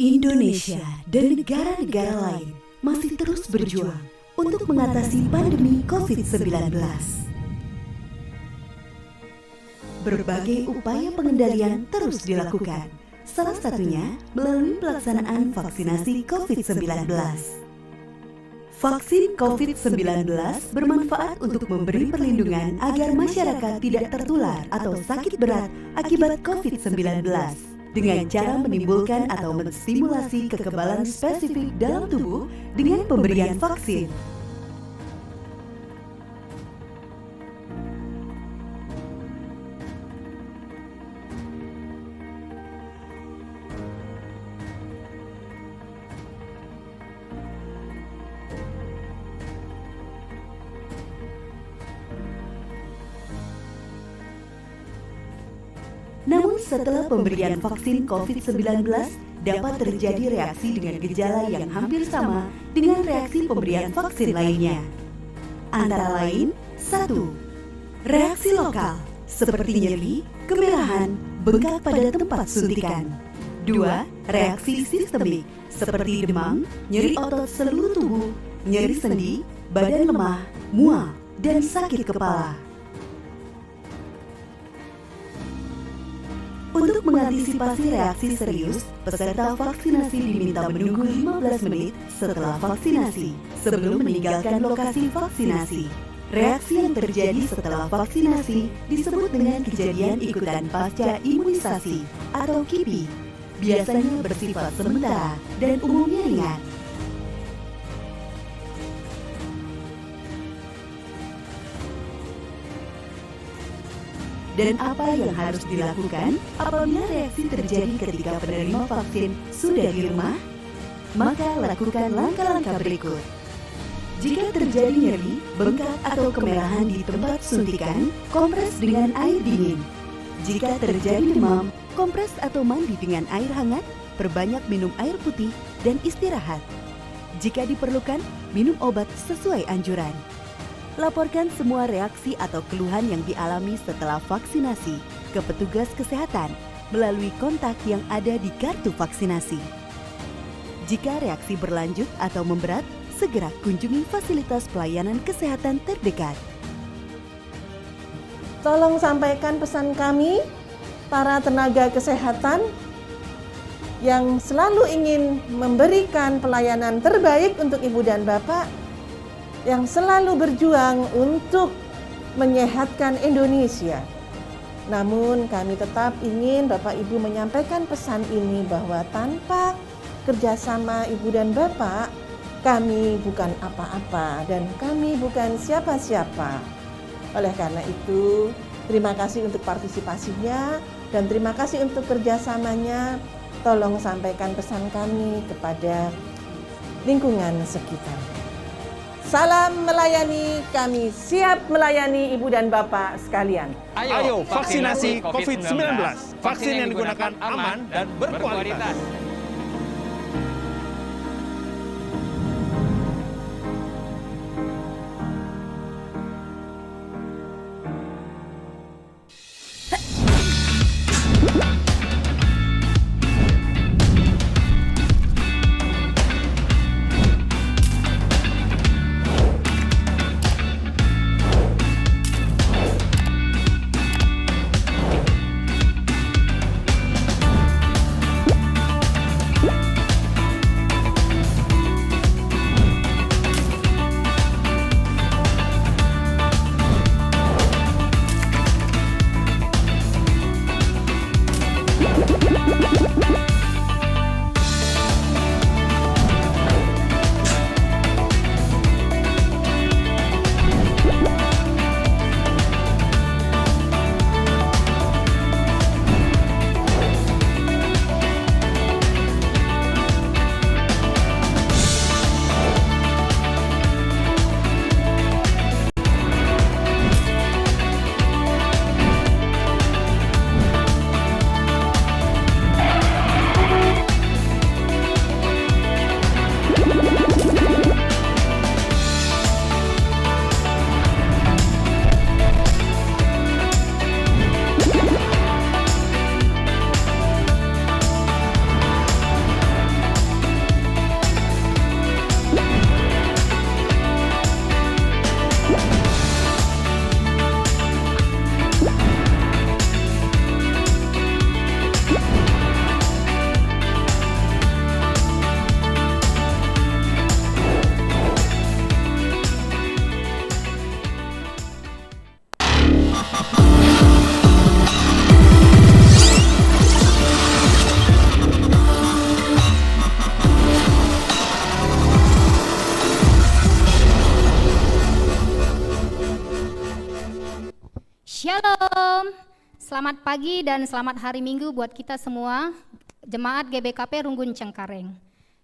Indonesia dan negara-negara lain masih terus berjuang untuk mengatasi pandemi COVID-19. Berbagai upaya pengendalian terus dilakukan, salah satunya melalui pelaksanaan vaksinasi COVID-19. Vaksin COVID-19 bermanfaat untuk memberi perlindungan agar masyarakat tidak tertular atau sakit berat akibat COVID-19 dengan cara menimbulkan atau menstimulasi kekebalan spesifik dalam tubuh dengan pemberian vaksin. Namun setelah pemberian vaksin COVID-19 dapat terjadi reaksi dengan gejala yang hampir sama dengan reaksi pemberian vaksin lainnya. Antara lain, 1. Reaksi lokal seperti nyeri, kemerahan, bengkak pada tempat suntikan. 2. Reaksi sistemik seperti demam, nyeri otot seluruh tubuh, nyeri sendi, badan lemah, mual, dan sakit kepala. Untuk mengantisipasi reaksi serius, peserta vaksinasi diminta menunggu 15 menit setelah vaksinasi sebelum meninggalkan lokasi vaksinasi. Reaksi yang terjadi setelah vaksinasi disebut dengan kejadian ikutan pasca imunisasi atau KIPI. Biasanya bersifat sementara dan umumnya ringan. Dan apa yang harus dilakukan apabila reaksi terjadi ketika penerima vaksin sudah di rumah? Maka lakukan langkah-langkah berikut. Jika terjadi nyeri, bengkak atau kemerahan di tempat suntikan, kompres dengan air dingin. Jika terjadi demam, kompres atau mandi dengan air hangat, perbanyak minum air putih, dan istirahat. Jika diperlukan, minum obat sesuai anjuran. Laporkan semua reaksi atau keluhan yang dialami setelah vaksinasi ke petugas kesehatan melalui kontak yang ada di kartu vaksinasi. Jika reaksi berlanjut atau memberat, segera kunjungi fasilitas pelayanan kesehatan terdekat. Tolong sampaikan pesan kami, para tenaga kesehatan yang selalu ingin memberikan pelayanan terbaik untuk Ibu dan Bapak, yang selalu berjuang untuk menyehatkan Indonesia. Namun kami tetap ingin Bapak Ibu menyampaikan pesan ini bahwa tanpa kerjasama Ibu dan Bapak, kami bukan apa-apa dan kami bukan siapa-siapa. Oleh karena itu, terima kasih untuk partisipasinya dan terima kasih untuk kerjasamanya. Tolong sampaikan pesan kami kepada lingkungan sekitar. Salam melayani, kami siap melayani Ibu dan Bapak sekalian. Ayo vaksinasi COVID-19. Vaksin yang digunakan aman dan berkualitas. Shalom, selamat pagi dan selamat hari Minggu buat kita semua, Jemaat GBKP Runggun Cengkareng.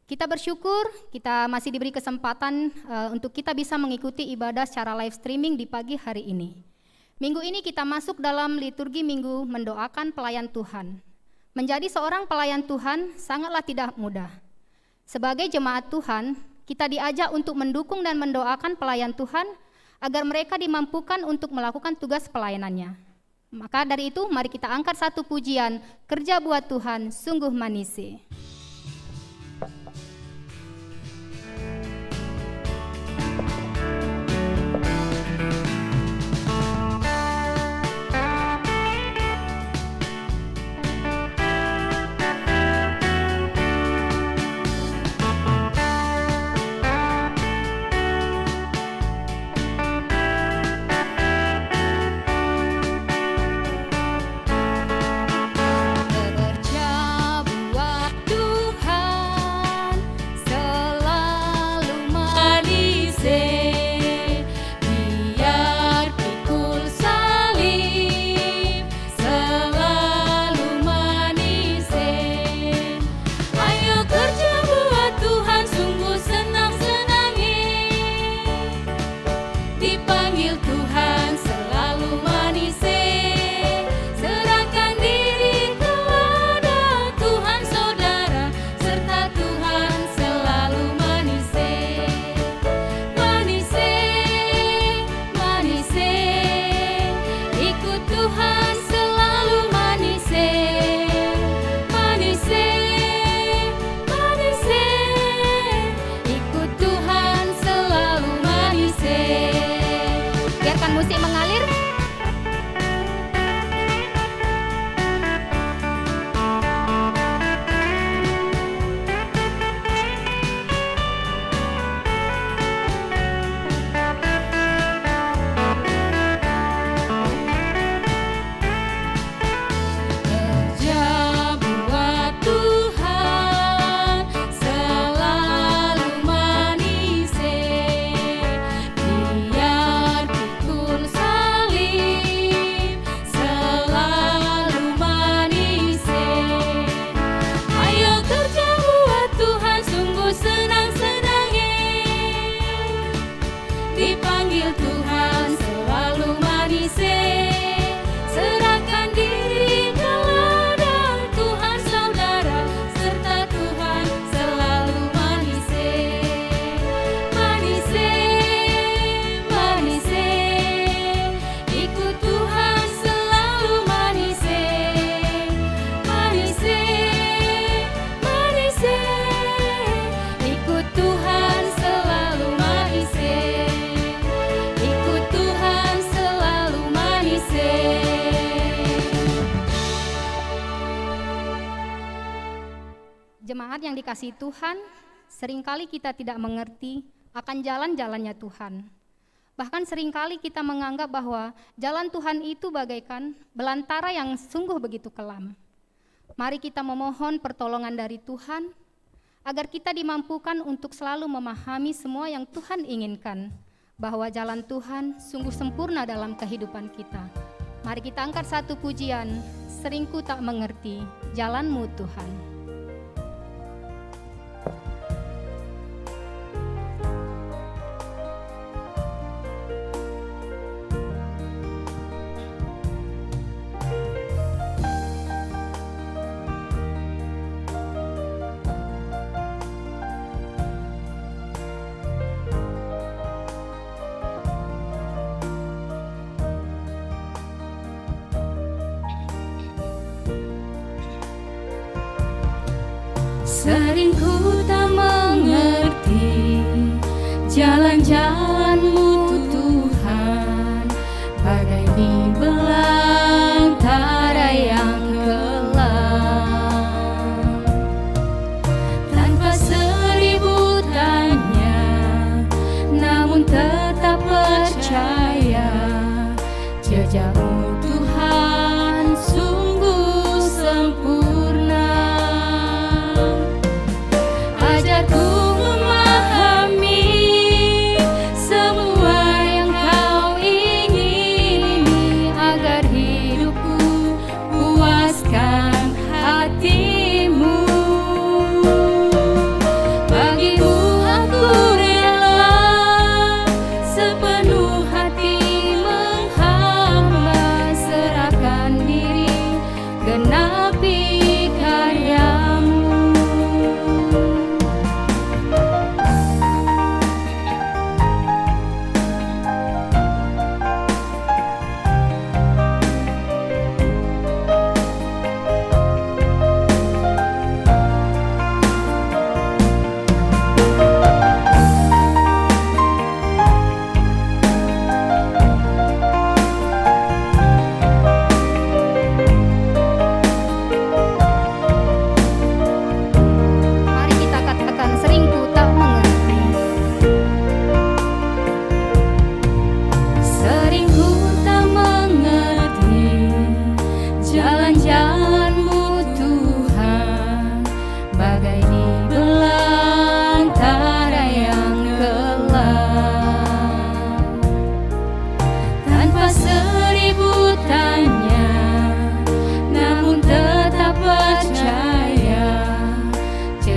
Kita bersyukur kita masih diberi kesempatan untuk kita bisa mengikuti ibadah secara live streaming di pagi hari ini. Minggu ini kita masuk dalam liturgi minggu mendoakan pelayan Tuhan. Menjadi seorang pelayan Tuhan sangatlah tidak mudah. Sebagai jemaat Tuhan, kita diajak untuk mendukung dan mendoakan pelayan Tuhan agar mereka dimampukan untuk melakukan tugas pelayanannya. Maka dari itu, mari kita angkat satu pujian, kerja buat Tuhan sungguh manisi. Jemaat yang dikasihi Tuhan, seringkali kita tidak mengerti akan jalan-jalannya Tuhan. Bahkan seringkali kita menganggap bahwa jalan Tuhan itu bagaikan belantara yang sungguh begitu kelam. Mari kita memohon pertolongan dari Tuhan, agar kita dimampukan untuk selalu memahami semua yang Tuhan inginkan, bahwa jalan Tuhan sungguh sempurna dalam kehidupan kita. Mari kita angkat satu pujian, seringku tak mengerti jalan-Mu Tuhan. Sering ku tak mengerti jalan-jalan-Mu Tuhan, bagai di belantara yang kelam. Tanpa seribu tanya, namun tetap percaya, jejak-Mu Tuhan sungguh sempurna. Ajarku memahami semua yang Kau ingini, agar hidup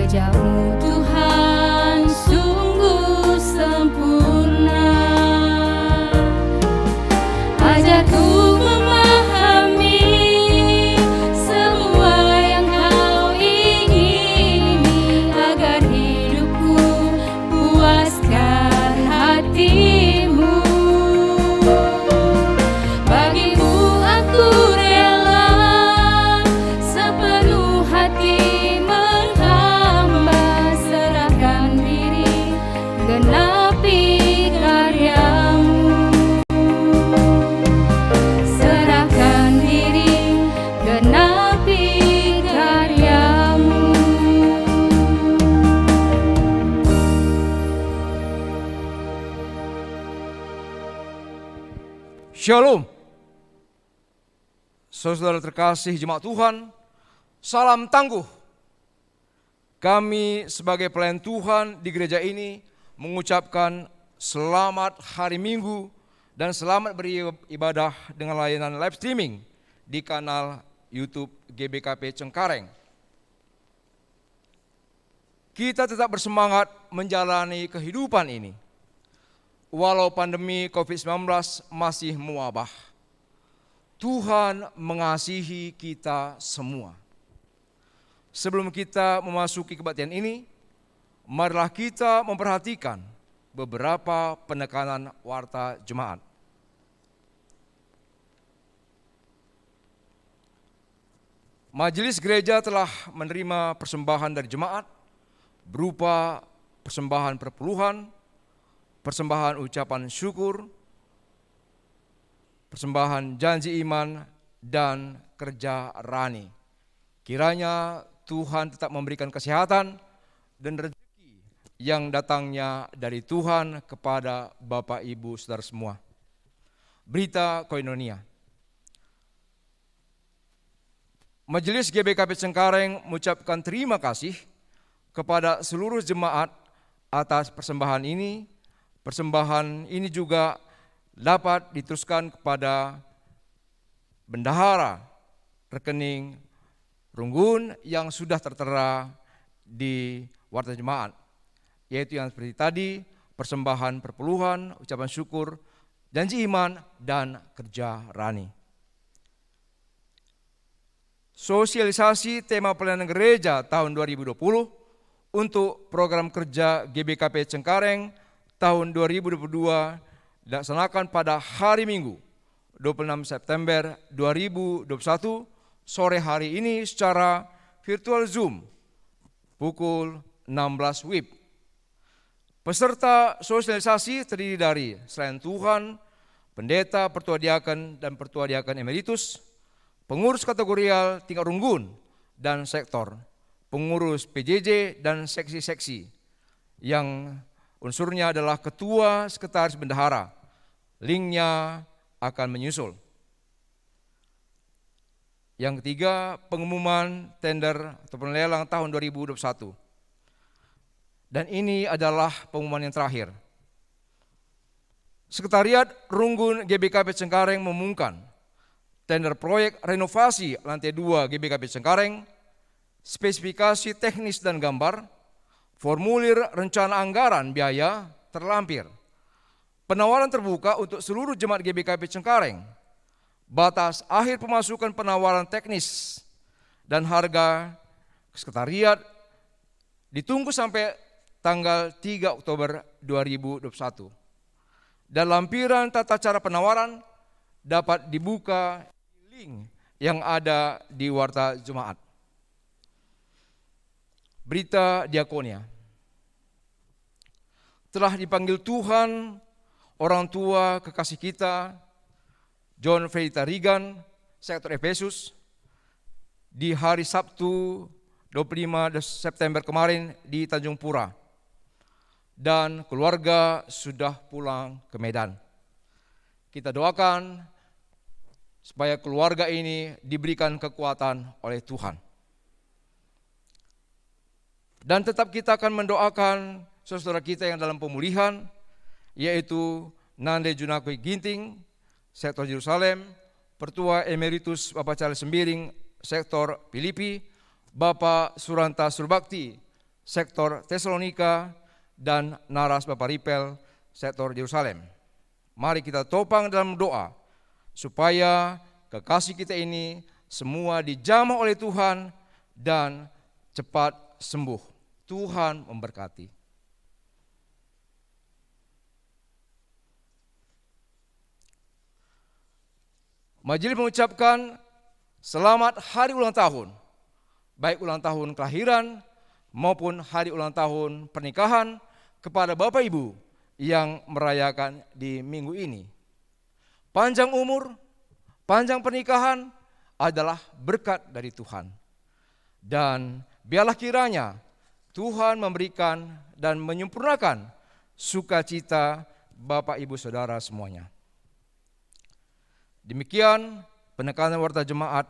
Wajah-Mu Tuhan sungguh sempurna. Ajarku memahami semua yang Kau ingini, agar hidupku puaskan hati-Mu. Bagi-Mu aku rela sepenuh hati menghamba, serahkan diri, genapi karya-Mu. Serahkan diri, genapi karya-Mu. Shalom. Saudara terkasih jemaat Tuhan, salam tangguh. Kami sebagai pelayan Tuhan di gereja ini mengucapkan selamat hari Minggu dan selamat beribadah dengan layanan live streaming di kanal YouTube GBKP Cengkareng. Kita tetap bersemangat menjalani kehidupan ini, walau pandemi COVID-19 masih mewabah. Tuhan mengasihi kita semua. Sebelum kita memasuki kebaktian ini, marilah kita memperhatikan beberapa penekanan warta jemaat. Majelis gereja telah menerima persembahan dari jemaat berupa persembahan perpuluhan, persembahan ucapan syukur, persembahan janji iman, dan kerja rani. Kiranya Tuhan tetap memberikan kesehatan dan rezeki yang datangnya dari Tuhan kepada Bapak Ibu Saudara semua. Berita Koinonia. Majelis GBKP Cengkareng mengucapkan terima kasih kepada seluruh jemaat atas persembahan ini. Persembahan ini juga dapat diteruskan kepada bendahara rekening Runggun yang sudah tertera di warta jemaat, yaitu yang seperti tadi, persembahan perpuluhan, ucapan syukur, janji iman, dan kerja rani. Sosialisasi tema pelayanan gereja tahun 2020 untuk program kerja GBKP Cengkareng tahun 2022 dilaksanakan pada hari Minggu 26 September 2021 sore hari ini secara virtual Zoom pukul 16 WIB. Peserta sosialisasi terdiri dari selain Tuhan, pendeta, pertua diaken, dan pertua diaken emeritus, pengurus kategorial tingkat Runggun dan sektor, pengurus PJJ dan seksi-seksi yang unsurnya adalah ketua, sekretaris, bendahara. Linknya akan menyusul. Yang ketiga, pengumuman tender atau lelang tahun 2021. Dan ini adalah pengumuman yang terakhir. Sekretariat Runggun GBKP Cengkareng mengumumkan tender proyek renovasi lantai 2 GBKP Cengkareng, spesifikasi teknis dan gambar, formulir rencana anggaran biaya terlampir. Penawaran terbuka untuk seluruh jemaat GBKP Cengkareng. Batas akhir pemasukan penawaran teknis dan harga sekretariat ditunggu sampai tanggal 3 Oktober 2021. Dan lampiran tata cara penawaran dapat dibuka di link yang ada di warta jemaat. Berita diakonia. Telah dipanggil Tuhan orang tua kekasih kita, John Fredita Regan, sektor Efesus, di hari Sabtu 25 September kemarin di Tanjung Pura. Dan keluarga sudah pulang ke Medan. Kita doakan supaya keluarga ini diberikan kekuatan oleh Tuhan. Dan tetap kita akan mendoakan saudara kita yang dalam pemulihan, yaitu Nande Junakui Ginting, sektor Yerusalem, Pertua Emeritus Bapak Charles Sembiring, sektor Filipi, Bapak Suranta Surbakti, sektor Tesalonika, dan Naras Bapak Ripel, sektor Yerusalem. Mari kita topang dalam doa, supaya kekasih kita ini semua dijamah oleh Tuhan dan cepat sembuh. Tuhan memberkati. Majelis mengucapkan selamat hari ulang tahun, baik ulang tahun kelahiran maupun hari ulang tahun pernikahan kepada Bapak Ibu yang merayakan di minggu ini. Panjang umur, panjang pernikahan adalah berkat dari Tuhan. Dan biarlah kiranya Tuhan memberikan dan menyempurnakan sukacita Bapak Ibu Saudara semuanya. Demikian penekanan warta jemaat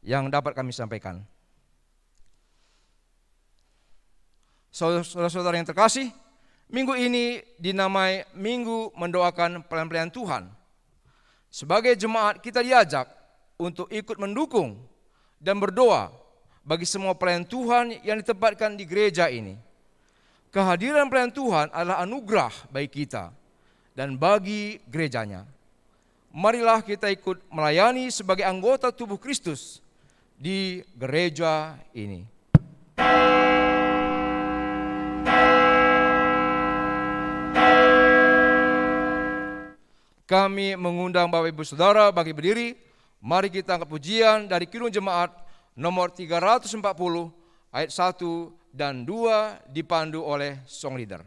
yang dapat kami sampaikan. Saudara-saudara yang terkasih, minggu ini dinamai Minggu Mendoakan Pelayan-pelayan Tuhan. Sebagai jemaat kita diajak untuk ikut mendukung dan berdoa bagi semua pelayan Tuhan yang ditempatkan di gereja ini. Kehadiran pelayan Tuhan adalah anugerah bagi kita dan bagi gerejanya. Marilah kita ikut melayani sebagai anggota tubuh Kristus di gereja ini. Kami mengundang Bapak Ibu Saudara bagi berdiri. Mari kita angkat pujian dari Kidung Jemaat nomor 340 ayat 1 dan 2 dipandu oleh song leader.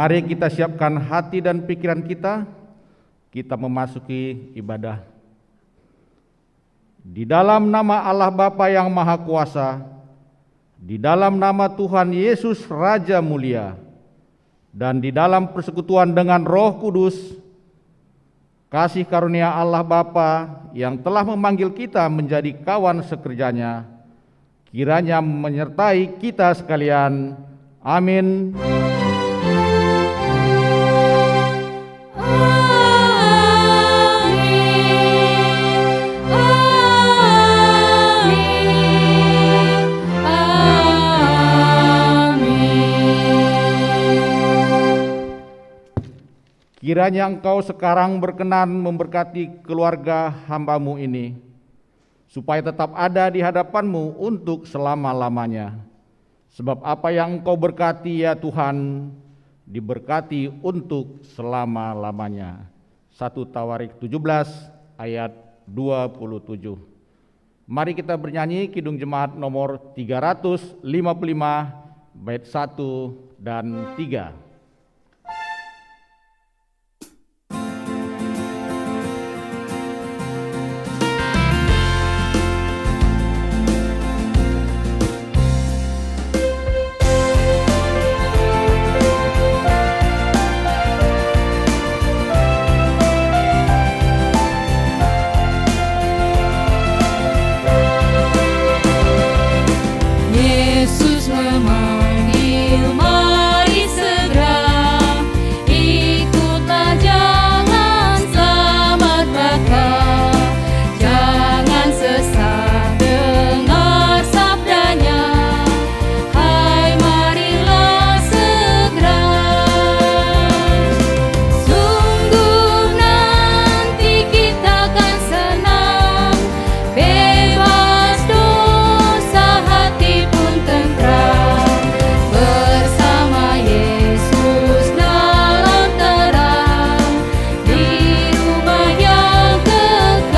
Mari kita siapkan hati dan pikiran kita memasuki ibadah. Di dalam nama Allah Bapa yang Maha Kuasa, di dalam nama Tuhan Yesus Raja Mulia, dan di dalam persekutuan dengan Roh Kudus, kasih karunia Allah Bapa yang telah memanggil kita menjadi kawan sekerjanya, kiranya menyertai kita sekalian. Amin. Kiranya Engkau sekarang berkenan memberkati keluarga hamba-Mu ini, supaya tetap ada di hadapan-Mu untuk selama-lamanya. Sebab apa yang Engkau berkati ya Tuhan, diberkati untuk selama-lamanya. 1 Tawarik 17 ayat 27. Mari kita bernyanyi Kidung Jemaat nomor 355 bait 1 dan 3. Yesus memanggil, mari segera ikutlah jalan selamat baka. Jangan sesat dengar sabdanya, hai marilah segera. Sungguh nanti kita akan senang, bebas dosa, hati pun tentram, bersama Yesus dalam terang, di rumah yang kekal.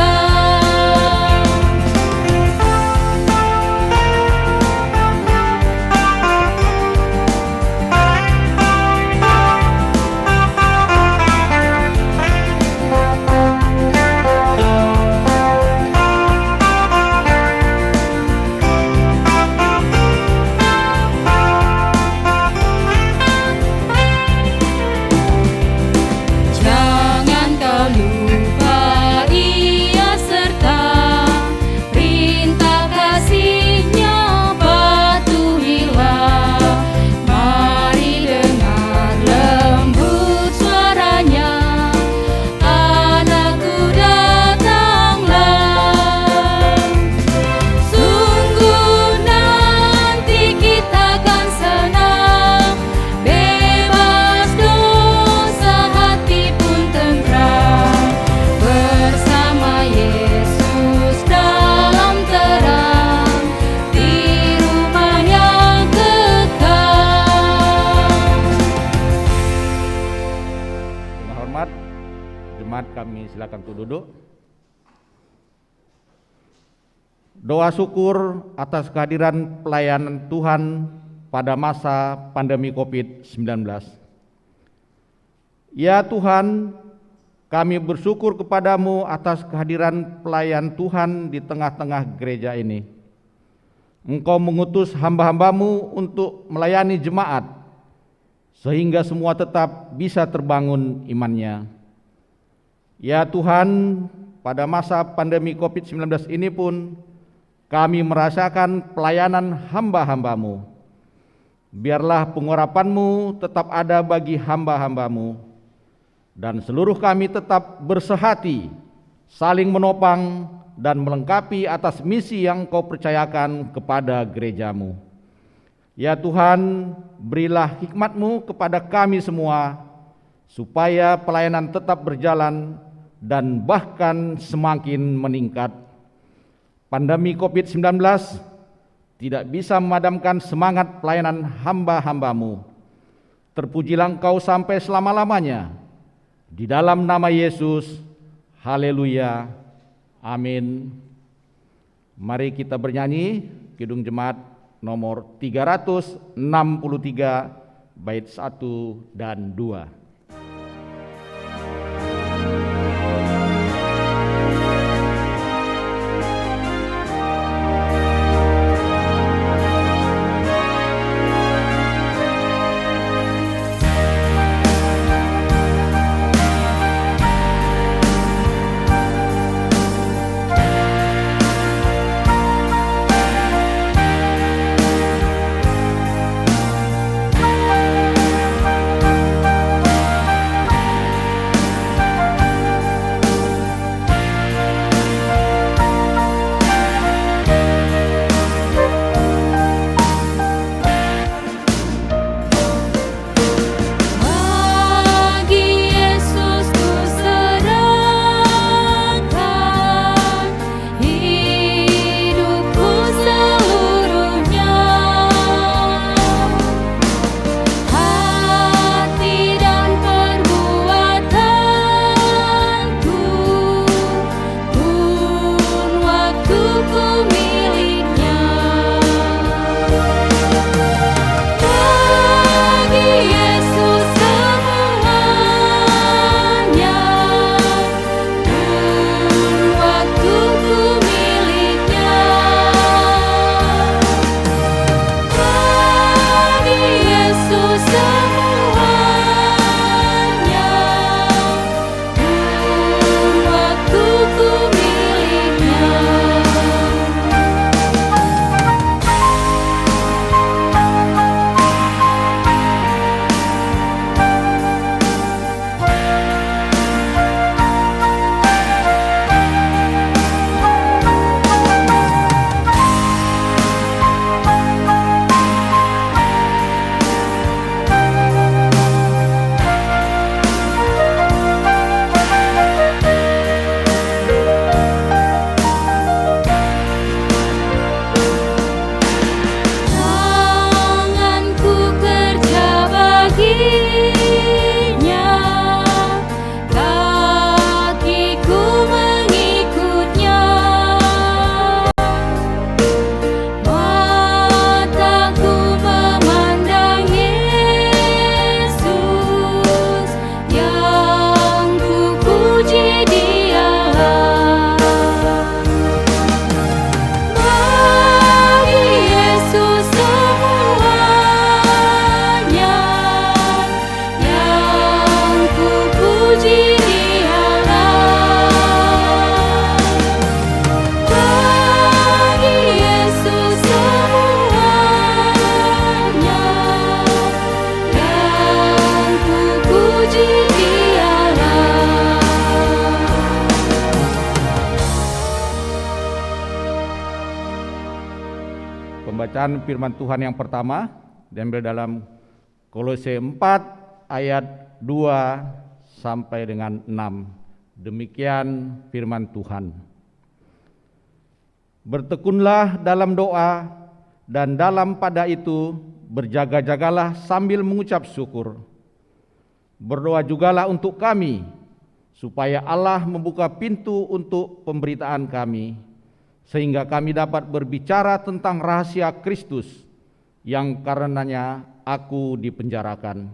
Jangan kau lupa Ia serta perintah kasih-Nya patuhilah. Mari dengar lembut suaranya, anakku datanglah. Sungguh nanti kita akan senang, bebas dosa, hati pun tentram, bersama Yesus dalam terang, di rumah yang kekal. Dengan hormat, jemaat kami silakan untuk duduk. Doa syukur atas kehadiran pelayanan Tuhan pada masa pandemi COVID-19. Ya Tuhan, kami bersyukur kepadamu atas kehadiran pelayan Tuhan di tengah-tengah gereja ini. Engkau mengutus hamba-hambamu untuk melayani jemaat, sehingga semua tetap bisa terbangun imannya. Ya Tuhan, pada masa pandemi COVID-19 ini pun kami merasakan pelayanan hamba-hambamu. Biarlah pengurapan-Mu tetap ada bagi hamba-hambamu, dan seluruh kami tetap bersehati, saling menopang dan melengkapi atas misi yang Kau percayakan kepada gereja-Mu. Ya Tuhan, berilah hikmat-Mu kepada kami semua, supaya pelayanan tetap berjalan dan bahkan semakin meningkat. Pandemi COVID-19 tidak bisa memadamkan semangat pelayanan hamba-hambamu. Terpujilah Engkau sampai selama-lamanya. Di dalam nama Yesus, haleluya, amin. Mari kita bernyanyi Kidung Jemaat nomor 363 bait 1 dan 2. Bacaan firman Tuhan yang pertama diambil dalam Kolose 4 ayat 2 sampai dengan 6. Demikian firman Tuhan. Bertekunlah dalam doa, dan dalam pada itu berjaga-jagalah sambil mengucap syukur. Berdoa jugalah untuk kami, supaya Allah membuka pintu untuk pemberitaan kami, sehingga kami dapat berbicara tentang rahasia Kristus, yang karenanya aku dipenjarakan.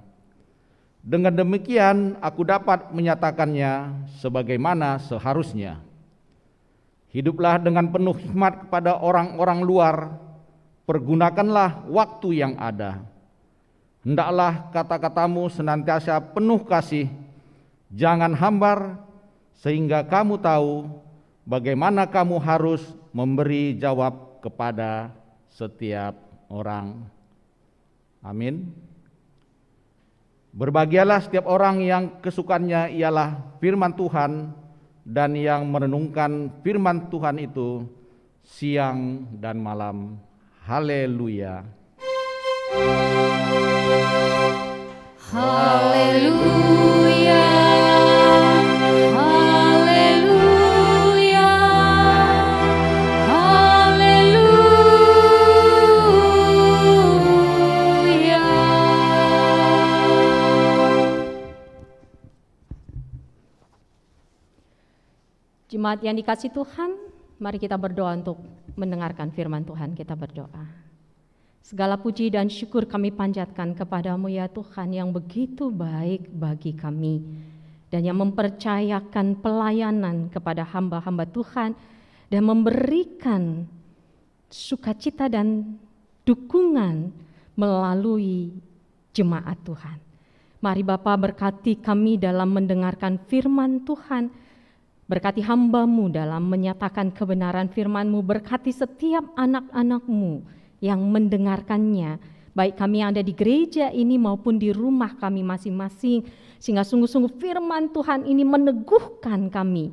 Dengan demikian aku dapat menyatakannya sebagaimana seharusnya. Hiduplah dengan penuh hikmat kepada orang-orang luar, pergunakanlah waktu yang ada. Hendaklah kata-katamu senantiasa penuh kasih, jangan hambar, sehingga kamu tahu bagaimana kamu harus memberi jawab kepada setiap orang. Amin. Berbahagialah setiap orang yang kesukaannya ialah firman Tuhan, dan yang merenungkan firman Tuhan itu siang dan malam. Haleluya. Haleluya, haleluya, haleluya. Jemaat yang dikasihi Tuhan, mari kita berdoa untuk mendengarkan firman Tuhan. Kita berdoa. Segala puji dan syukur kami panjatkan kepadamu ya Tuhan, yang begitu baik bagi kami dan yang mempercayakan pelayanan kepada hamba-hamba Tuhan dan memberikan sukacita dan dukungan melalui jemaat Tuhan. Mari Bapa, berkati kami dalam mendengarkan firman Tuhan, berkati hamba-Mu dalam menyatakan kebenaran firman-Mu, berkati setiap anak-anak-Mu yang mendengarkannya, baik kami yang ada di gereja ini maupun di rumah kami masing-masing, sehingga sungguh-sungguh firman Tuhan ini meneguhkan kami,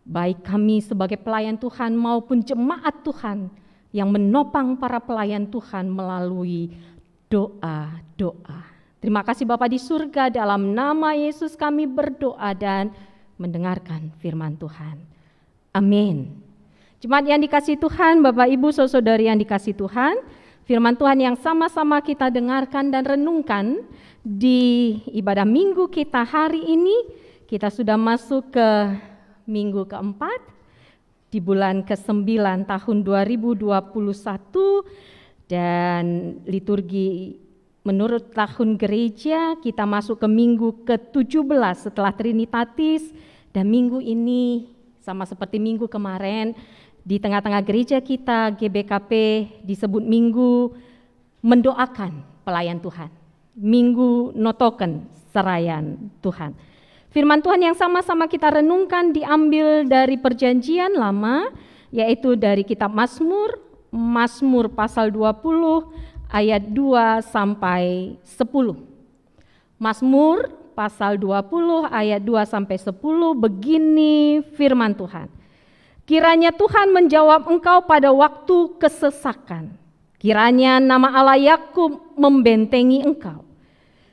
baik kami sebagai pelayan Tuhan maupun jemaat Tuhan yang menopang para pelayan Tuhan melalui doa-doa. Terima kasih Bapa di surga, dalam nama Yesus kami berdoa dan mendengarkan firman Tuhan. Amin. Jemaat yang dikasihi Tuhan, Bapak Ibu Saudari yang dikasihi Tuhan, firman Tuhan yang sama-sama kita dengarkan dan renungkan di ibadah minggu kita hari ini, kita sudah masuk ke minggu keempat di bulan ke-9 tahun 2021, dan liturgi menurut tahun gereja kita masuk ke minggu ke-17 setelah Trinitatis, dan minggu ini sama seperti minggu kemarin di tengah-tengah gereja kita GBKP disebut minggu mendoakan pelayan Tuhan, minggu notoken serayan Tuhan. Firman Tuhan yang sama-sama kita renungkan diambil dari Perjanjian Lama, yaitu dari kitab Mazmur, Mazmur pasal 20 ayat 2 sampai 10. Mazmur pasal 20 ayat 2 sampai 10, begini firman Tuhan. Kiranya Tuhan menjawab engkau pada waktu kesesakan. Kiranya nama Allah Yakub membentengi engkau.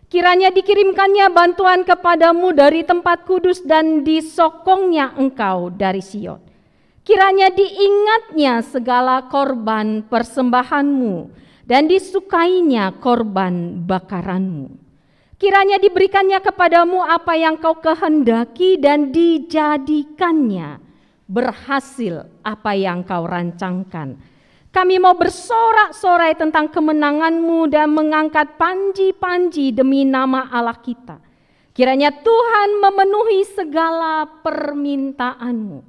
Kiranya dikirimkannya bantuan kepadamu dari tempat kudus dan disokongnya engkau dari Sion. Kiranya diingatnya segala korban persembahanmu dan disukainya korban bakaranmu. Kiranya diberikannya kepadamu apa yang kau kehendaki dan dijadikannya berhasil apa yang kau rancangkan. Kami mau bersorak-sorai tentang kemenanganmu dan mengangkat panji-panji demi nama Allah kita. Kiranya Tuhan memenuhi segala permintaanmu.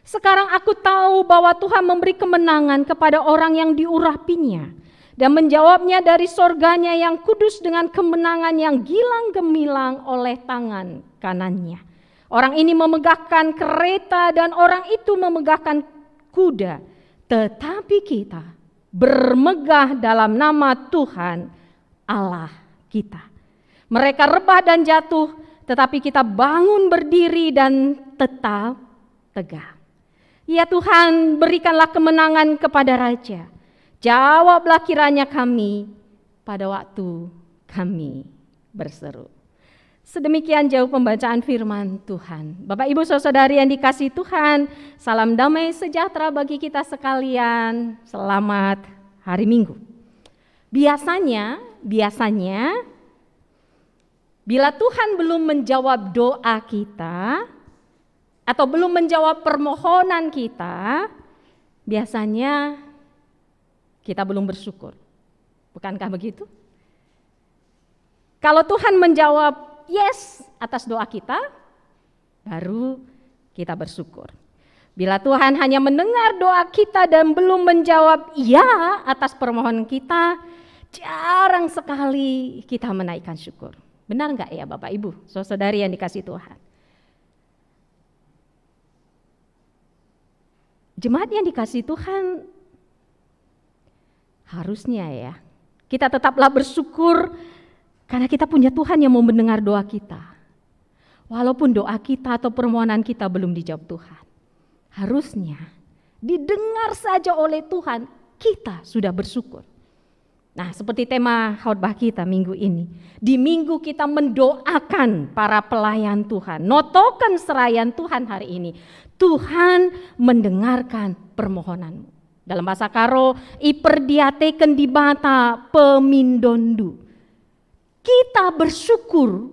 Sekarang aku tahu bahwa Tuhan memberi kemenangan kepada orang yang diurapinya dan menjawabnya dari sorganya yang kudus dengan kemenangan yang gilang gemilang oleh tangan kanannya. Orang ini memegahkan kereta dan orang itu memegahkan kuda, tetapi kita bermegah dalam nama Tuhan Allah kita. Mereka rebah dan jatuh, tetapi kita bangun berdiri dan tetap tegak. Ya Tuhan, berikanlah kemenangan kepada Raja. Jawablah kiranya kami pada waktu kami berseru. Sedemikian jauh pembacaan firman Tuhan. Bapak Ibu Saudari yang dikasihi Tuhan, salam damai sejahtera bagi kita sekalian. Selamat hari Minggu. Biasanya bila Tuhan belum menjawab doa kita atau belum menjawab permohonan kita, biasanya kita belum bersyukur. Bukankah begitu? Kalau Tuhan menjawab yes atas doa kita, baru kita bersyukur. Bila Tuhan hanya mendengar doa kita dan belum menjawab iya atas permohonan kita, jarang sekali kita menaikkan syukur. Benar enggak ya Bapak Ibu, saudari yang dikasihi Tuhan? Jemaat yang dikasihi Tuhan, harusnya ya, kita tetaplah bersyukur karena kita punya Tuhan yang mau mendengar doa kita. Walaupun doa kita atau permohonan kita belum dijawab Tuhan. Harusnya didengar saja oleh Tuhan, kita sudah bersyukur. Nah, seperti tema khotbah kita minggu ini. Di minggu kita mendoakan para pelayan Tuhan. Notokan serayan Tuhan hari ini. Tuhan mendengarkan permohonanmu. Dalam bahasa Karo, iperdiateken di bata pemindondu. Kita bersyukur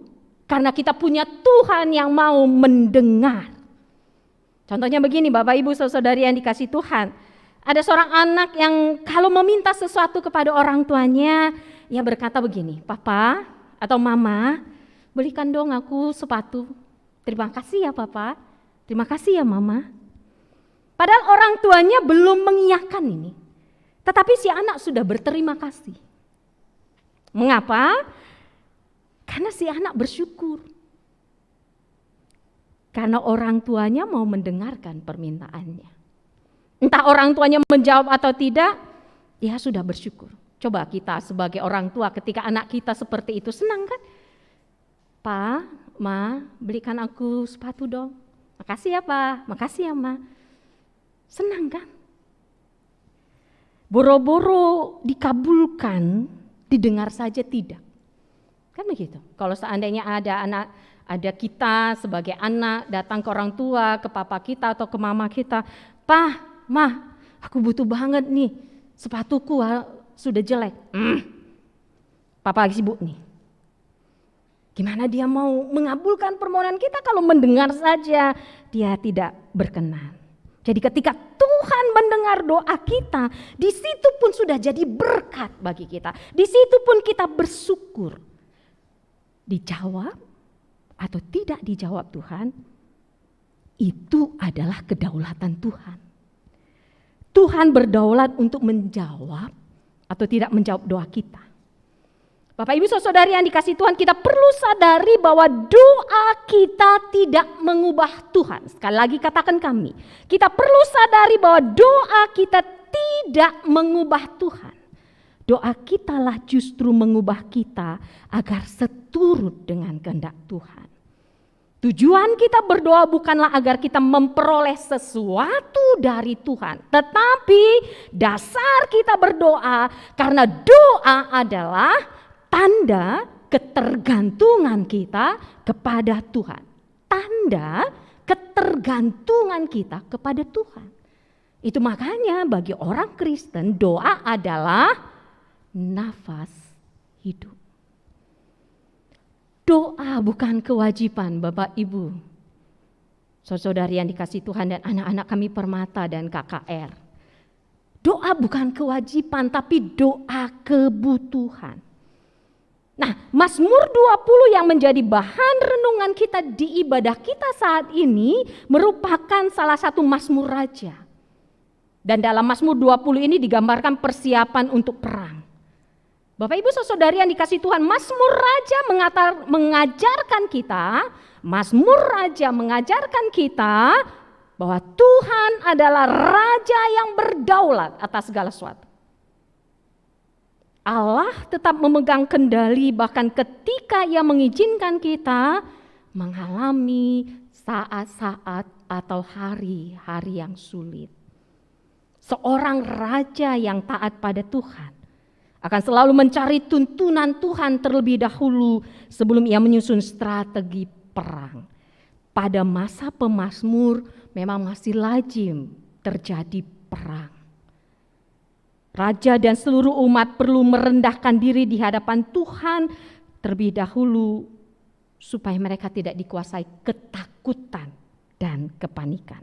karena kita punya Tuhan yang mau mendengar. Contohnya begini Bapak Ibu Saudari yang dikasihi Tuhan. Ada seorang anak yang kalau meminta sesuatu kepada orang tuanya, ia berkata begini, Papa atau Mama, belikan dong aku sepatu. Terima kasih ya Papa, terima kasih ya Mama. Padahal orang tuanya belum mengiyakan ini, tetapi si anak sudah berterima kasih. Mengapa? Karena si anak bersyukur. Karena orang tuanya mau mendengarkan permintaannya. Entah orang tuanya menjawab atau tidak, dia sudah bersyukur. Coba kita sebagai orang tua ketika anak kita seperti itu, senang kan? Pa, Ma, belikan aku sepatu dong. Makasih ya Pa, makasih ya Ma. Senang kan? Boro-boro dikabulkan, didengar saja tidak. Kan begitu. Kalau seandainya ada kita sebagai anak datang ke orang tua, ke papa kita atau ke mama kita, Pa, Ma, aku butuh banget nih, sepatuku sudah jelek. Papa lagi sibuk nih. Gimana dia mau mengabulkan permohonan kita kalau mendengar saja dia tidak berkenan. Jadi ketika Tuhan mendengar doa kita, di situ pun sudah jadi berkat bagi kita. Di situ pun kita bersyukur. Dijawab atau tidak dijawab Tuhan, itu adalah kedaulatan Tuhan. Tuhan berdaulat untuk menjawab atau tidak menjawab doa kita. Bapak Ibu Saudari yang dikasihi Tuhan, kita perlu sadari bahwa doa kita tidak mengubah Tuhan. Sekali lagi katakan kami, kita perlu sadari bahwa doa kita tidak mengubah Tuhan. Doa kitalah justru mengubah kita agar seturut dengan kehendak Tuhan. Tujuan kita berdoa bukanlah agar kita memperoleh sesuatu dari Tuhan, tetapi dasar kita berdoa karena doa adalah tanda ketergantungan kita kepada Tuhan. Tanda ketergantungan kita kepada Tuhan. Itu makanya bagi orang Kristen doa adalah nafas hidup. Doa bukan kewajiban Bapak Ibu, saudari yang dikasihi Tuhan dan anak-anak kami Permata dan KKR. Doa bukan kewajiban tapi doa kebutuhan. Nah, Mazmur 20 yang menjadi bahan renungan kita di ibadah kita saat ini merupakan salah satu Mazmur Raja. Dan dalam Mazmur 20 ini digambarkan persiapan untuk perang. Bapak Ibu saudari yang dikasihi Tuhan, Mazmur Raja mengajarkan kita bahwa Tuhan adalah Raja yang berdaulat atas segala sesuatu. Allah tetap memegang kendali bahkan ketika Ia mengizinkan kita mengalami saat-saat atau hari-hari yang sulit. Seorang raja yang taat pada Tuhan akan selalu mencari tuntunan Tuhan terlebih dahulu sebelum ia menyusun strategi perang. Pada masa pemazmur memang masih lazim terjadi perang. Raja dan seluruh umat perlu merendahkan diri di hadapan Tuhan terlebih dahulu supaya mereka tidak dikuasai ketakutan dan kepanikan.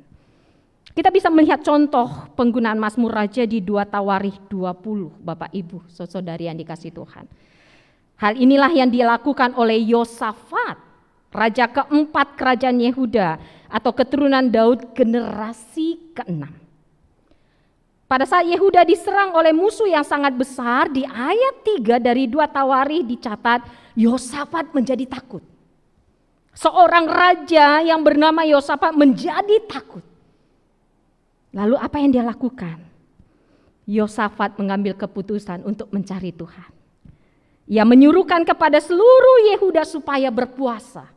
Kita bisa melihat contoh penggunaan Mazmur Raja di 2 Tawarikh 20, Bapak Ibu, saudari yang dikasih Tuhan. Hal inilah yang dilakukan oleh Yosafat, raja keempat kerajaan Yehuda atau keturunan Daud generasi ke-6. Pada saat Yehuda diserang oleh musuh yang sangat besar, di ayat 3 dari 2 Tawarikh dicatat, Yosafat menjadi takut. Seorang raja yang bernama Yosafat menjadi takut. Lalu apa yang dia lakukan? Yosafat mengambil keputusan untuk mencari Tuhan. Ia menyuruhkan kepada seluruh Yehuda supaya berpuasa.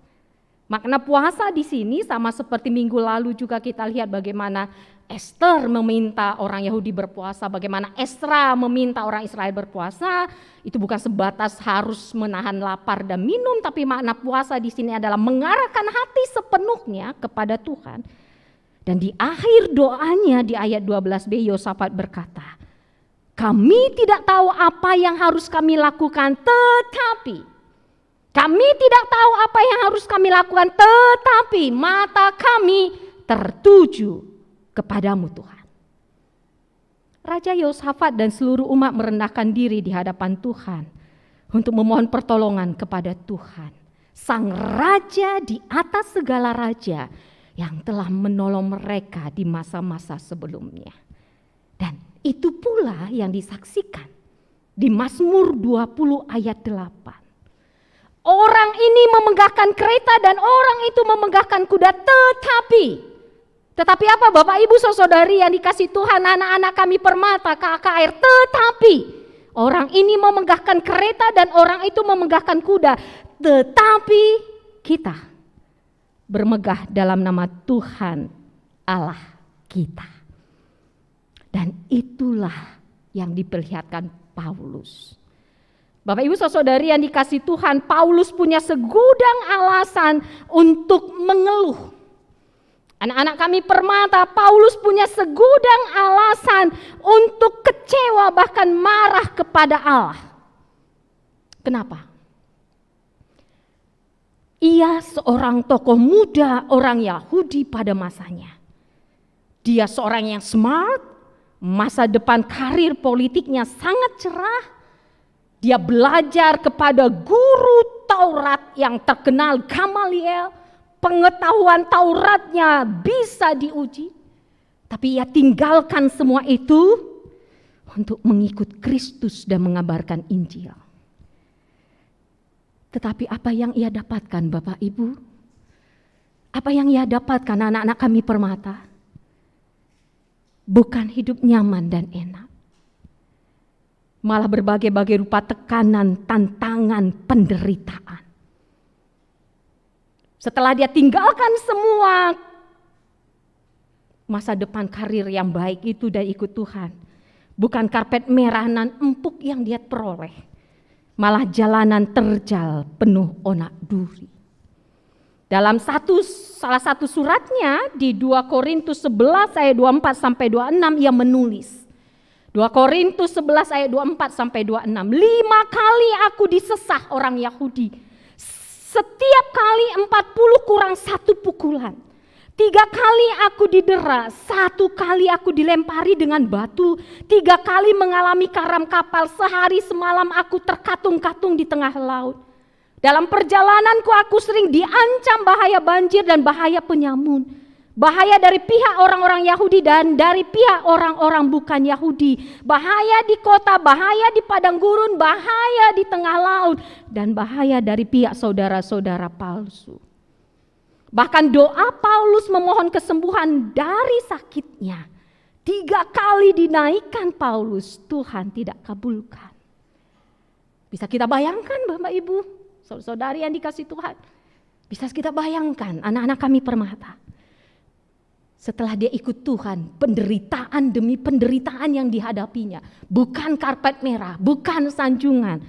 Makna puasa di sini sama seperti minggu lalu juga kita lihat bagaimana Esther meminta orang Yahudi berpuasa, bagaimana Esra meminta orang Israel berpuasa. Itu bukan sebatas harus menahan lapar dan minum, tapi makna puasa di sini adalah mengarahkan hati sepenuhnya kepada Tuhan. Dan di akhir doanya di ayat 12b Yosafat berkata, kami tidak tahu apa yang harus kami lakukan, tetapi kami tidak tahu apa yang harus kami lakukan, tetapi mata kami tertuju kepadamu Tuhan. Raja Yosafat dan seluruh umat merendahkan diri di hadapan Tuhan untuk memohon pertolongan kepada Tuhan. Sang raja di atas segala raja yang telah menolong mereka di masa-masa sebelumnya. Dan itu pula yang disaksikan di Mazmur 20 ayat 8. Orang ini memenggahkan kereta dan orang itu memenggahkan kuda, tetapi apa Bapak Ibu saudari yang dikasih Tuhan, anak-anak kami permata KKR, tetapi orang ini memenggahkan kereta dan orang itu memenggahkan kuda, tetapi kita bermegah dalam nama Tuhan Allah kita. Dan itulah yang diperlihatkan Paulus. Bapak Ibu saudari yang dikasih Tuhan, Paulus punya segudang alasan untuk mengeluh. Anak-anak kami permata, Paulus punya segudang alasan untuk kecewa bahkan marah kepada Allah. Kenapa? Ia seorang tokoh muda orang Yahudi pada masanya. Dia seorang yang smart, masa depan karir politiknya sangat cerah. Dia belajar kepada guru Taurat yang terkenal Gamaliel. Pengetahuan Tauratnya bisa diuji. Tapi ia tinggalkan semua itu untuk mengikut Kristus dan mengabarkan Injil. Tetapi apa yang ia dapatkan Bapak Ibu? Apa yang ia dapatkan anak-anak kami permata? Bukan hidup nyaman dan enak. Malah berbagai-bagai rupa tekanan, tantangan, penderitaan. Setelah dia tinggalkan semua masa depan karir yang baik itu dan ikut Tuhan. Bukan karpet merah nan empuk yang dia peroleh. Malah jalanan terjal penuh onak duri. Dalam salah satu suratnya di 2 Korintus 11 ayat 24 sampai 26 ia menulis. 2 Korintus 11 ayat 24 sampai 26. 5 kali aku disesah orang Yahudi. Setiap kali 40 kurang 1 pukulan. 3 kali aku didera, 1 kali aku dilempari dengan batu, 3 kali mengalami karam kapal, sehari semalam aku terkatung-katung di tengah laut. Dalam perjalananku aku sering diancam bahaya banjir dan bahaya penyamun. Bahaya dari pihak orang-orang Yahudi dan dari pihak orang-orang bukan Yahudi. Bahaya di kota, bahaya di padang gurun, bahaya di tengah laut. Dan bahaya dari pihak saudara-saudara palsu. Bahkan doa Paulus memohon kesembuhan dari sakitnya. 3 kali dinaikkan Paulus, Tuhan tidak kabulkan. Bisa kita bayangkan Bapak Ibu, saudari yang dikasih Tuhan. Bisa kita bayangkan anak-anak kami permata. Setelah dia ikut Tuhan, penderitaan demi penderitaan yang dihadapinya. Bukan karpet merah, bukan sanjungan,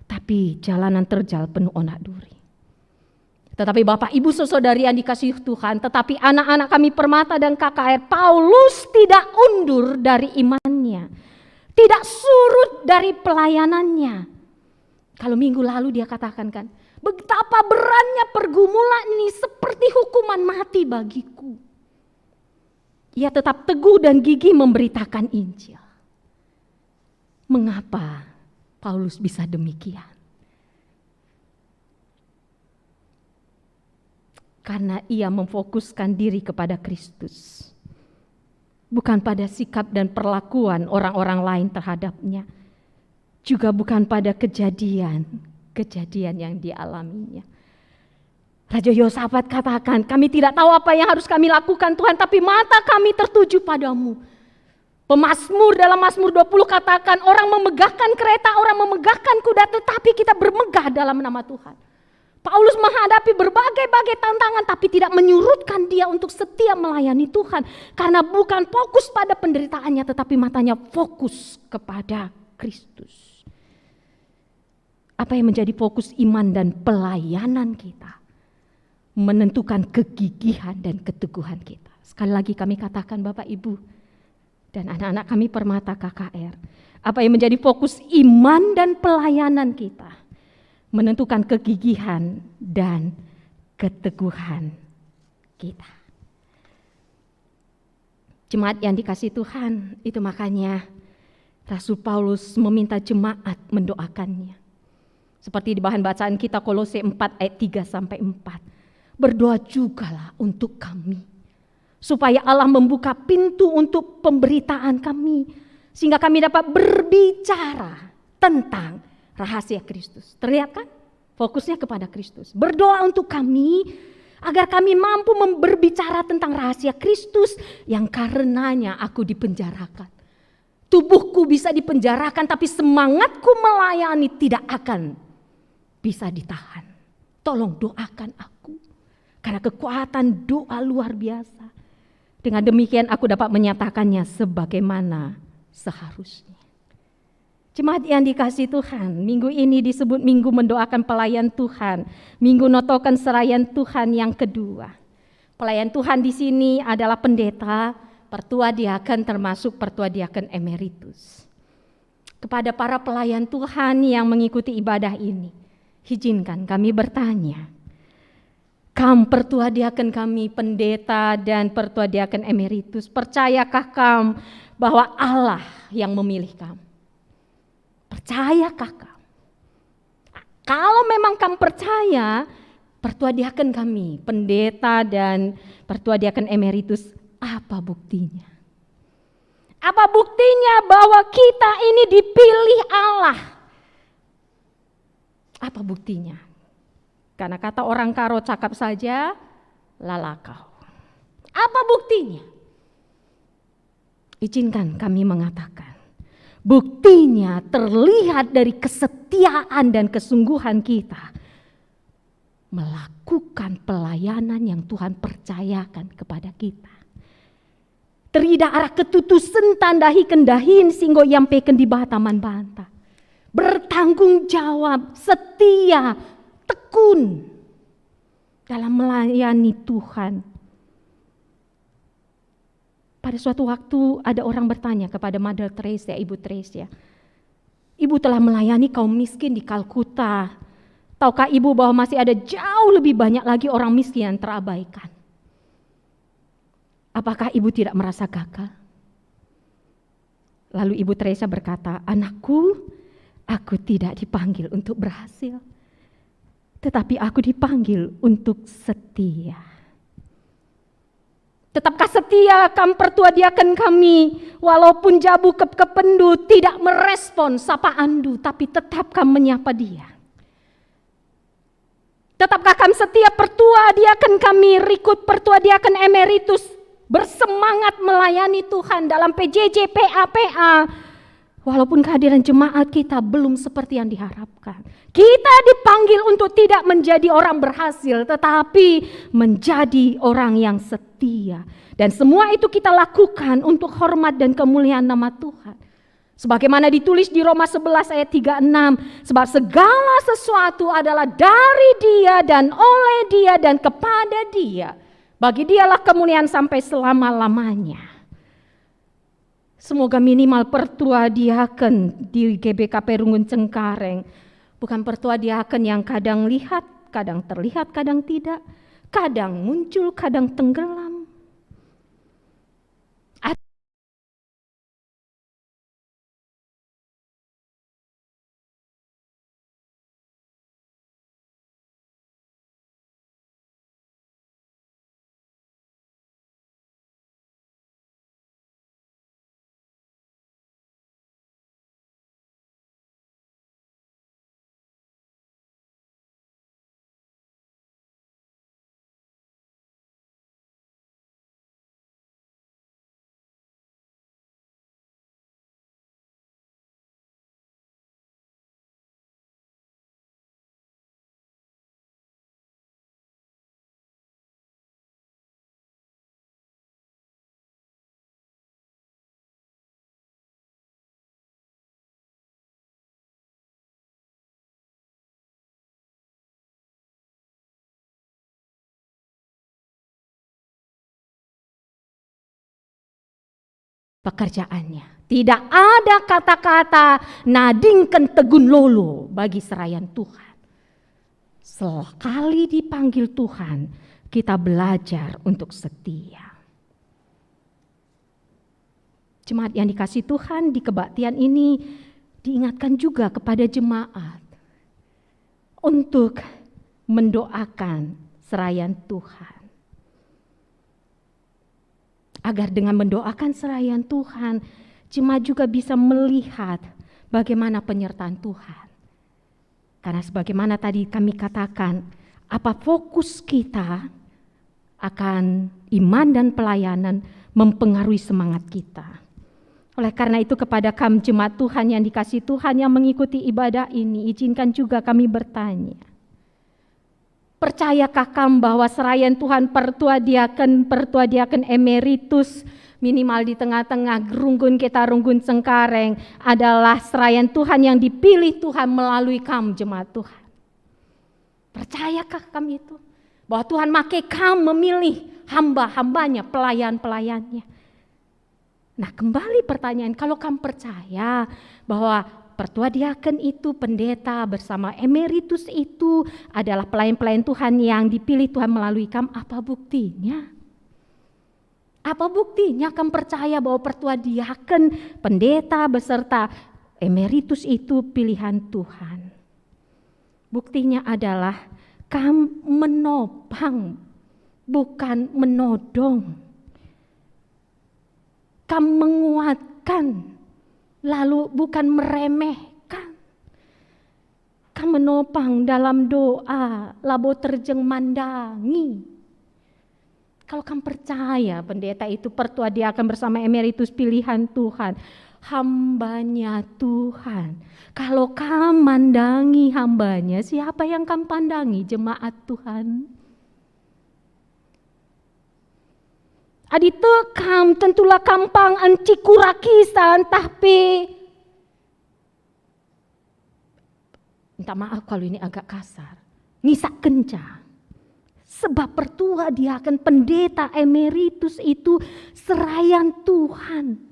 tapi jalanan terjal penuh onak duri. Tetapi Bapak Ibu saudari yang dikasihi Tuhan, tetapi anak-anak kami Permata dan KKR, Paulus tidak undur dari imannya. Tidak surut dari pelayanannya. Kalau minggu lalu dia katakan kan, betapa beratnya pergumulan ini seperti hukuman mati bagiku. Ia tetap teguh dan gigih memberitakan Injil. Mengapa Paulus bisa demikian? Karena ia memfokuskan diri kepada Kristus. Bukan pada sikap dan perlakuan orang-orang lain terhadapnya. Juga bukan pada kejadian yang dialaminya. Raja Yosafat katakan, kami tidak tahu apa yang harus kami lakukan Tuhan, tapi mata kami tertuju padamu. Pemazmur dalam Mazmur 20 katakan, orang memegahkan kereta, orang memegahkan kuda, tetapi kita bermegah dalam nama Tuhan. Paulus menghadapi berbagai-bagai tantangan, tapi tidak menyurutkan dia untuk setia melayani Tuhan. Karena bukan fokus pada penderitaannya, tetapi matanya fokus kepada Kristus. Apa yang menjadi fokus iman dan pelayanan kita? Menentukan kegigihan dan keteguhan kita. Sekali lagi kami katakan Bapak Ibu dan anak-anak kami Permata KKR. Apa yang menjadi fokus iman dan pelayanan kita? Menentukan kegigihan dan keteguhan kita. Jemaat yang dikasihi Tuhan, itu makanya Rasul Paulus meminta jemaat mendoakannya. Seperti di bahan bacaan kita Kolose 4 ayat 3-4. Berdoa jugalah untuk kami, supaya Allah membuka pintu untuk pemberitaan kami, sehingga kami dapat berbicara tentang rahasia Kristus. Terlihat kan? Fokusnya kepada Kristus. Berdoa untuk kami, agar kami mampu berbicara tentang rahasia Kristus yang karenanya aku dipenjarakan. Tubuhku bisa dipenjarakan, tapi semangatku melayani tidak akan bisa ditahan. Tolong doakan aku. Karena kekuatan doa luar biasa. Dengan demikian aku dapat menyatakannya sebagaimana seharusnya. Jemaat yang dikasihi Tuhan, minggu ini disebut minggu mendoakan pelayan Tuhan. Minggu notokan serayan Tuhan yang kedua. Pelayan Tuhan di sini adalah pendeta, pertua diaken termasuk pertua diaken emeritus. Kepada para pelayan Tuhan yang mengikuti ibadah ini, izinkan kami bertanya. Pertua diaken kami, pendeta dan pertua diaken emeritus, percayakah kamu bahwa Allah yang memilih kamu? Percayakah kamu? Kalau memang kamu percaya, pertua diaken kami, pendeta dan pertua diaken emeritus, apa buktinya? Apa buktinya bahwa kita ini dipilih Allah? Apa buktinya? Karena kata orang Karo cakap saja, lalakau. Apa buktinya? Izinkan kami mengatakan. Buktinya terlihat dari kesetiaan dan kesungguhan kita. Melakukan pelayanan yang Tuhan percayakan kepada kita. Teridak arah ketutusan tandahi kendahin singgo yampeken di bataman banta. Bertanggung jawab, setia, tekun dalam melayani Tuhan. Pada suatu waktu ada orang bertanya kepada Mother Teresa, Ibu Teresa. Ibu telah melayani kaum miskin di Kalkuta. Tahukah ibu bahwa masih ada jauh lebih banyak lagi orang miskin yang terabaikan? Apakah ibu tidak merasa gagal? Lalu Ibu Teresa berkata, anakku, aku tidak dipanggil untuk berhasil. Tetapi aku dipanggil untuk setia. Tetapkah setia kamu pertua diaken kami, walaupun jabu kependu tidak merespon sapaan du, tapi tetap kamu menyapa dia. Tetapkah kamu setia pertua diaken kami, rikut pertua diaken emeritus, bersemangat melayani Tuhan dalam PJJ, PA, Walaupun kehadiran jemaat kita belum seperti yang diharapkan. Kita dipanggil untuk tidak menjadi orang berhasil, tetapi menjadi orang yang setia. Dan semua itu kita lakukan untuk hormat dan kemuliaan nama Tuhan. Sebagaimana ditulis di Roma 11 ayat 36, sebab segala sesuatu adalah dari Dia dan oleh Dia dan kepada Dia. Bagi Dialah kemuliaan sampai selama-lamanya. Semoga minimal pertua diaken di GBKP Runggun Cengkareng bukan pertua diaken yang kadang lihat, kadang terlihat, kadang tidak, kadang muncul, kadang tenggelam. Pekerjaannya. Tidak ada kata-kata nadingken tegun lolo bagi serayan Tuhan. Sekali dipanggil Tuhan, kita belajar untuk setia. Jemaat yang dikasih Tuhan, di kebaktian ini diingatkan juga kepada jemaat untuk mendoakan serayan Tuhan. Agar dengan mendoakan serayan Tuhan, jemaat juga bisa melihat bagaimana penyertaan Tuhan. Karena sebagaimana tadi kami katakan, apa fokus kita akan iman dan pelayanan mempengaruhi semangat kita. Oleh karena itu kepada kami jemaat Tuhan yang dikasih Tuhan yang mengikuti ibadah ini, izinkan juga kami bertanya. Percayakah kamu bahwa serayan Tuhan pertua diaken emeritus minimal di tengah-tengah Runggun kita Runggun Cengkareng adalah serayan Tuhan yang dipilih Tuhan melalui kamu jemaat Tuhan? Percayakah kamu itu? Bahwa Tuhan pakai kamu memilih hamba-hambanya, pelayan-pelayannya. Nah kembali pertanyaan, kalau kamu percaya bahwa pertua diaken itu, pendeta bersama emeritus itu adalah pelayan-pelayan Tuhan yang dipilih Tuhan melalui kamu, apa buktinya? Apa buktinya kamu percaya bahwa pertua diaken, pendeta beserta emeritus itu pilihan Tuhan? Buktinya adalah kamu menopang, bukan menodong. Kamu menguatkan, lalu bukan meremehkan. Kamu menopang dalam doa, labo terjeng mandangi. Kalau kamu percaya pendeta itu pertua diaken bersama emeritus pilihan Tuhan, hambanya Tuhan. Kalau kamu mandangi hambanya, siapa yang kamu pandangi? Jemaat Tuhan. Adi tekam tentulah kampang anci kurakisan tapi minta maaf kalau ini agak kasar. Ngisak kenca. Sebab pertua diaken pendeta emeritus itu serayan Tuhan.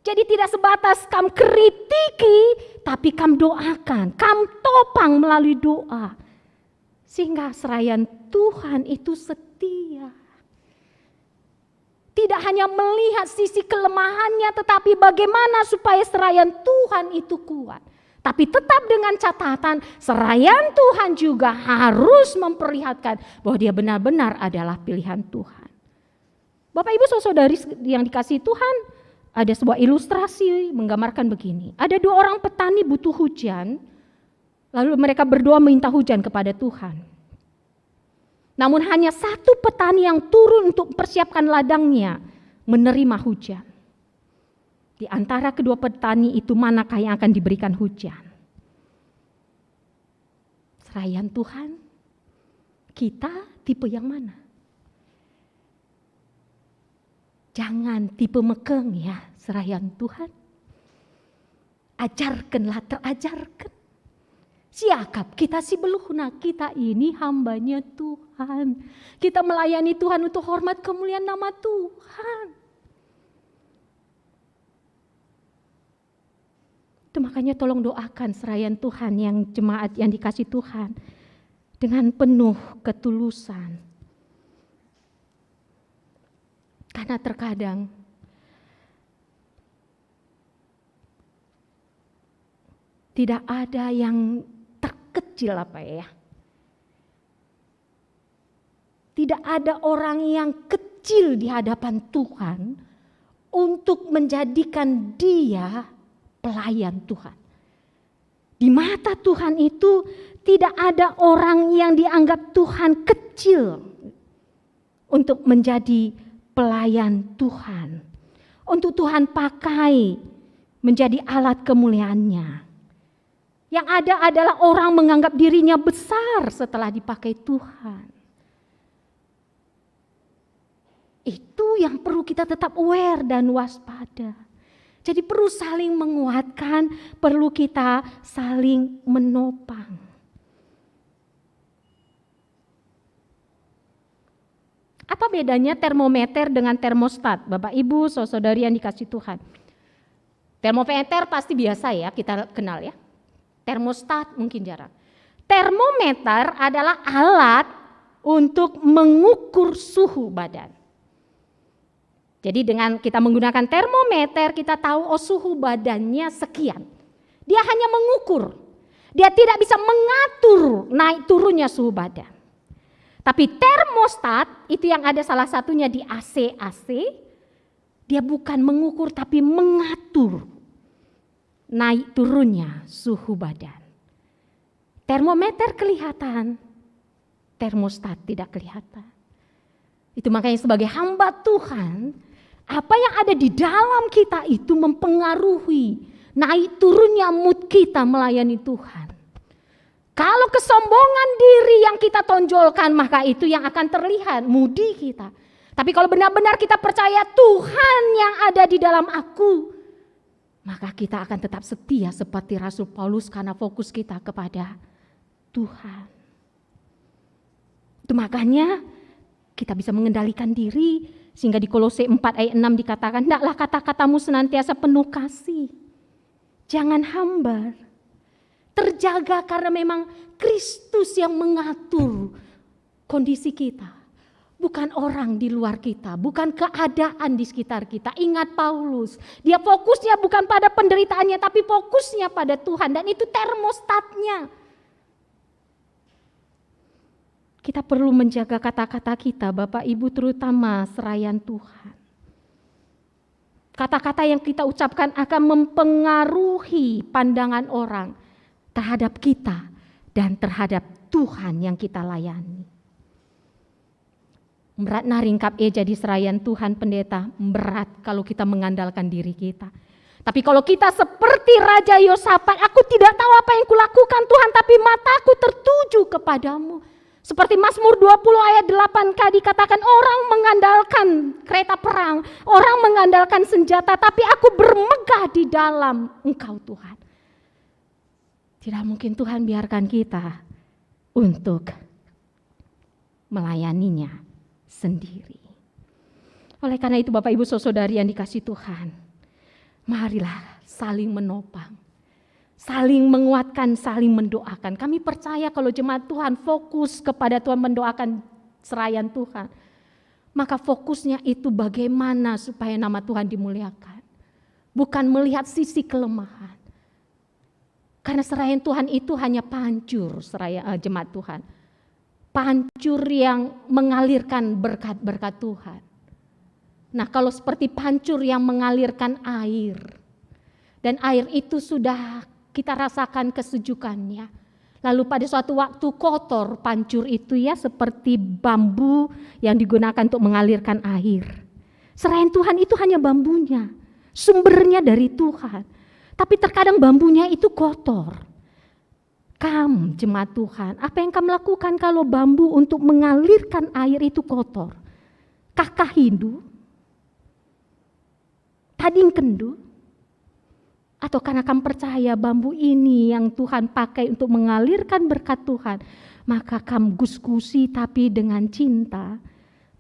Jadi tidak sebatas kamu kritiki tapi kamu doakan, kamu topang melalui doa. Sehingga serayan Tuhan itu setia. Tidak hanya melihat sisi kelemahannya, tetapi bagaimana supaya serayan Tuhan itu kuat. Tapi tetap dengan catatan, serayan Tuhan juga harus memperlihatkan bahwa dia benar-benar adalah pilihan Tuhan. Bapak Ibu saudari yang dikasihi Tuhan, ada sebuah ilustrasi menggambarkan begini. Ada dua orang petani butuh hujan, lalu mereka berdoa minta hujan kepada Tuhan. Namun hanya satu petani yang turun untuk mempersiapkan ladangnya menerima hujan. Di antara kedua petani itu manakah yang akan diberikan hujan? Seraian Tuhan, kita tipe yang mana? Jangan tipe mekeng ya, seraian Tuhan. Ajarkanlah, terajarkan. Siakap kita si beluhna, kita ini hambanya Tuhan. Kita melayani Tuhan untuk hormat kemuliaan nama Tuhan. Itu makanya tolong doakan seraian Tuhan yang jemaat yang dikasih Tuhan dengan penuh ketulusan. Karena terkadang tidak ada yang terkecil Tidak ada orang yang kecil di hadapan Tuhan untuk menjadikan dia pelayan Tuhan. Di mata Tuhan itu tidak ada orang yang dianggap Tuhan kecil untuk menjadi pelayan Tuhan. Untuk Tuhan pakai menjadi alat kemuliaannya. Yang ada adalah orang menganggap dirinya besar setelah dipakai Tuhan. Itu yang perlu kita tetap aware dan waspada. Jadi perlu saling menguatkan, perlu kita saling menopang. Apa bedanya termometer dengan termostat? Bapak Ibu, saudari yang dikasih Tuhan. Termometer pasti biasa ya, kita kenal ya. Termostat mungkin jarang. Termometer adalah alat untuk mengukur suhu badan. Jadi dengan kita menggunakan termometer kita tahu suhu badannya sekian. Dia hanya mengukur. Dia tidak bisa mengatur naik turunnya suhu badan. Tapi termostat itu yang ada salah satunya di AC, dia bukan mengukur tapi mengatur naik turunnya suhu badan. Termometer kelihatan, termostat tidak kelihatan. Itu makanya sebagai hamba Tuhan, apa yang ada di dalam kita itu mempengaruhi naik turunnya mood kita melayani Tuhan. Kalau kesombongan diri yang kita tonjolkan, maka itu yang akan terlihat mudi kita. Tapi kalau benar-benar kita percaya Tuhan yang ada di dalam aku, maka kita akan tetap setia seperti Rasul Paulus karena fokus kita kepada Tuhan. Itu makanya kita bisa mengendalikan diri sehingga di Kolose 4 ayat 6 dikatakan, "Hendaklah kata-katamu senantiasa penuh kasih. Jangan hambar. Terjaga karena memang Kristus yang mengatur kondisi kita. Bukan orang di luar kita, bukan keadaan di sekitar kita." Ingat Paulus, dia fokusnya bukan pada penderitaannya tapi fokusnya pada Tuhan dan itu termostatnya. Kita perlu menjaga kata-kata kita, Bapak Ibu, terutama seraian Tuhan. Kata-kata yang kita ucapkan akan mempengaruhi pandangan orang terhadap kita dan terhadap Tuhan yang kita layani. Berat naringkap jadi seraian Tuhan pendeta, berat kalau kita mengandalkan diri kita. Tapi kalau kita seperti Raja Yosafat, aku tidak tahu apa yang kulakukan Tuhan, tapi mataku tertuju kepadamu. Seperti Mazmur 20 ayat 8 dikatakan, orang mengandalkan kereta perang, orang mengandalkan senjata, tapi aku bermegah di dalam Engkau Tuhan. Tidak mungkin Tuhan biarkan kita untuk melayaninya sendiri. Oleh karena itu Bapak Ibu saudari yang dikasih Tuhan, marilah saling menopang, saling menguatkan, saling mendoakan. Kami percaya kalau jemaat Tuhan fokus kepada Tuhan, mendoakan seraian Tuhan, maka fokusnya itu bagaimana supaya nama Tuhan dimuliakan. Bukan melihat sisi kelemahan. Karena seraian Tuhan itu hanya pancur jemaat Tuhan. Pancur yang mengalirkan berkat-berkat Tuhan. Nah kalau seperti pancur yang mengalirkan air. Dan air itu sudah kita rasakan kesejukannya. Lalu pada suatu waktu kotor pancur itu ya seperti bambu yang digunakan untuk mengalirkan air. Seraian Tuhan itu hanya bambunya. Sumbernya dari Tuhan. Tapi terkadang bambunya itu kotor. Kamu jemaat Tuhan, apa yang kamu lakukan kalau bambu untuk mengalirkan air itu kotor? Kakak Hindu? Tading kendu? Atau karena kamu percaya bambu ini yang Tuhan pakai untuk mengalirkan berkat Tuhan, maka kamu diskusi tapi dengan cinta,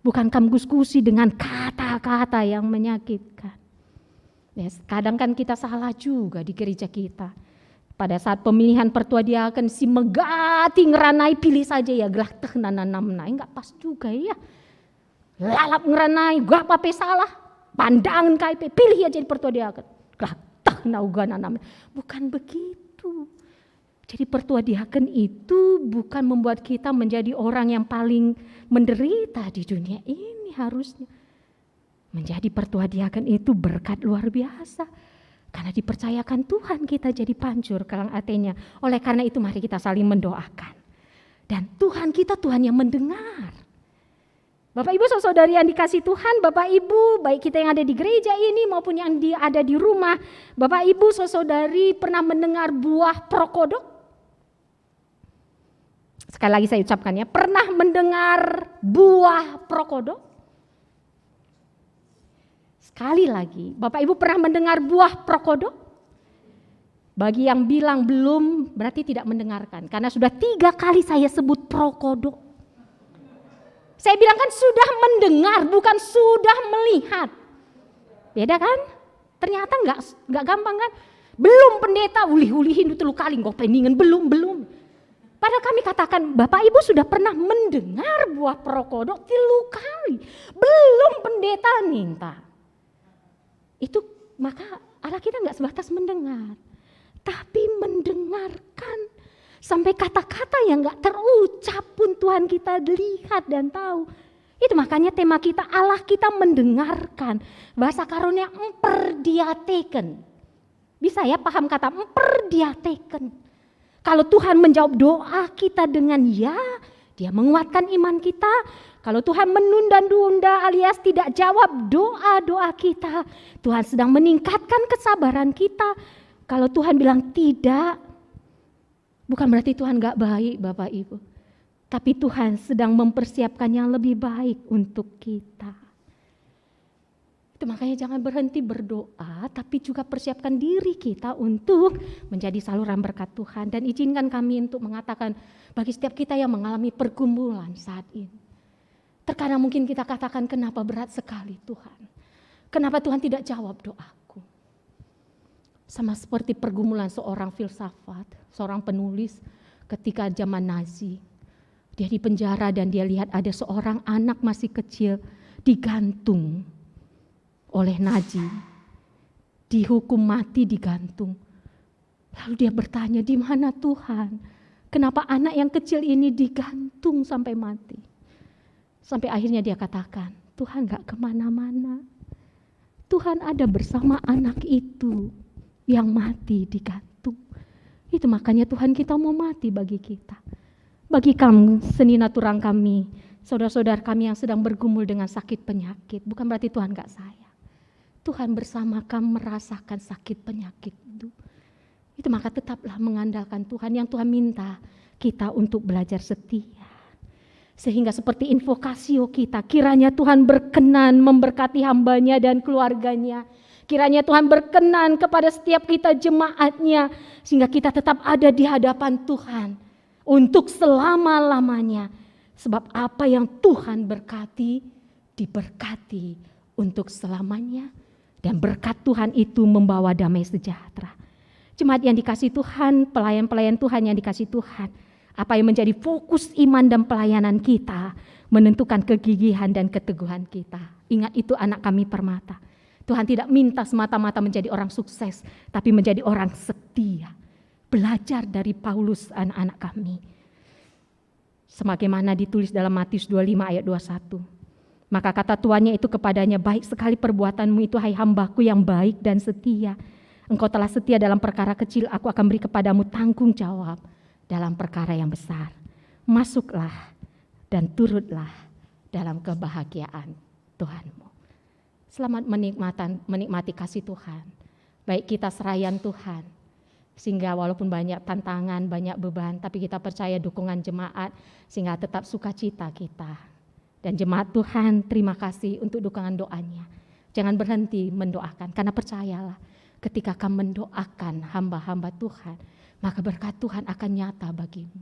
bukan kamu diskusi dengan kata-kata yang menyakitkan. Ya, kadang kan kita salah juga di gereja kita. Pada saat pemilihan pertua diaken si megati ngeranai pilih saja ya gelah teh nananamna, enggak pas juga ya. Lalap ngeranai gak apa-apa salah, pandangan KIP pilih ya jadi pertua diaken. Gelah teh naugana namna. Bukan begitu. Jadi pertua diaken itu bukan membuat kita menjadi orang yang paling menderita di dunia ini harusnya. Menjadi pertua diaken itu berkat luar biasa. Karena dipercayakan Tuhan kita jadi pancur kelang atenya. Oleh karena itu mari kita saling mendoakan. Dan Tuhan kita Tuhan yang mendengar. Bapak Ibu saudari yang dikasih Tuhan, Bapak Ibu baik kita yang ada di gereja ini maupun yang ada di rumah. Bapak Ibu saudari pernah mendengar buah prokodok? Sekali lagi saya ucapkan ya, pernah mendengar buah prokodok? Sekali lagi, Bapak Ibu pernah mendengar buah prokodok? Bagi yang bilang belum, berarti tidak mendengarkan. Karena sudah 3 kali saya sebut prokodok. Saya bilang kan sudah mendengar, bukan sudah melihat. Beda kan? Ternyata enggak gampang kan? Belum pendeta, ulih-ulihin itu kali, nggak peningan, belum. Padahal kami katakan, Bapak Ibu sudah pernah mendengar buah prokodok 3 kali. Belum pendeta minta. Itu maka Allah kita nggak sebatas mendengar, tapi mendengarkan sampai kata-kata yang nggak terucap pun Tuhan kita lihat dan tahu. Itu makanya tema kita Allah kita mendengarkan. Bahasa karunia emperdiateken. Bisa ya paham kata emperdiateken. Kalau Tuhan menjawab doa kita dengan ya, Dia menguatkan iman kita. Kalau Tuhan menunda-nunda alias tidak jawab doa-doa kita, Tuhan sedang meningkatkan kesabaran kita. Kalau Tuhan bilang tidak, bukan berarti Tuhan gak baik Bapak Ibu. Tapi Tuhan sedang mempersiapkan yang lebih baik untuk kita. Itu makanya jangan berhenti berdoa, tapi juga persiapkan diri kita untuk menjadi saluran berkat Tuhan. Dan izinkan kami untuk mengatakan bagi setiap kita yang mengalami pergumulan saat ini. Terkadang mungkin kita katakan kenapa berat sekali Tuhan. Kenapa Tuhan tidak jawab doaku. Sama seperti pergumulan seorang filsafat, seorang penulis ketika zaman Nazi. Dia di penjara dan dia lihat ada seorang anak masih kecil digantung oleh Nazi. Dihukum mati digantung. Lalu dia bertanya, di mana Tuhan? Kenapa anak yang kecil ini digantung sampai mati? Sampai akhirnya dia katakan, Tuhan gak kemana-mana. Tuhan ada bersama anak itu yang mati digantung. Itu makanya Tuhan kita mau mati bagi kita. Bagi kamu, senina turang kami, saudara-saudara kami yang sedang bergumul dengan sakit penyakit. Bukan berarti Tuhan gak sayang. Tuhan bersama kamu merasakan sakit penyakit itu. Itu maka tetaplah mengandalkan Tuhan yang Tuhan minta kita untuk belajar setia. Sehingga seperti invokasio kita, kiranya Tuhan berkenan memberkati hambanya dan keluarganya. Kiranya Tuhan berkenan kepada setiap kita jemaatnya. Sehingga kita tetap ada di hadapan Tuhan untuk selama-lamanya. Sebab apa yang Tuhan berkati, diberkati untuk selamanya. Dan berkat Tuhan itu membawa damai sejahtera. Jemaat yang dikasih Tuhan, pelayan-pelayan Tuhan yang dikasih Tuhan. Apa yang menjadi fokus iman dan pelayanan kita menentukan kegigihan dan keteguhan kita. Ingat itu anak kami permata. Tuhan tidak minta semata-mata menjadi orang sukses, tapi menjadi orang setia. Belajar dari Paulus anak-anak kami. Sebagaimana ditulis dalam Matius 25 ayat 21. Maka kata tuannya itu kepadanya, baik sekali perbuatanmu itu hai hambaku yang baik dan setia. Engkau telah setia dalam perkara kecil, aku akan beri kepadamu tanggung jawab dalam perkara yang besar. Masuklah dan turutlah dalam kebahagiaan Tuhanmu. Selamat menikmati kasih Tuhan. Baik kita serayan Tuhan, sehingga walaupun banyak tantangan, banyak beban, tapi kita percaya dukungan jemaat sehingga tetap sukacita kita. Dan jemaat Tuhan, terima kasih untuk dukungan doanya. Jangan berhenti mendoakan, karena percayalah ketika kamu mendoakan hamba-hamba Tuhan, maka berkat Tuhan akan nyata bagimu.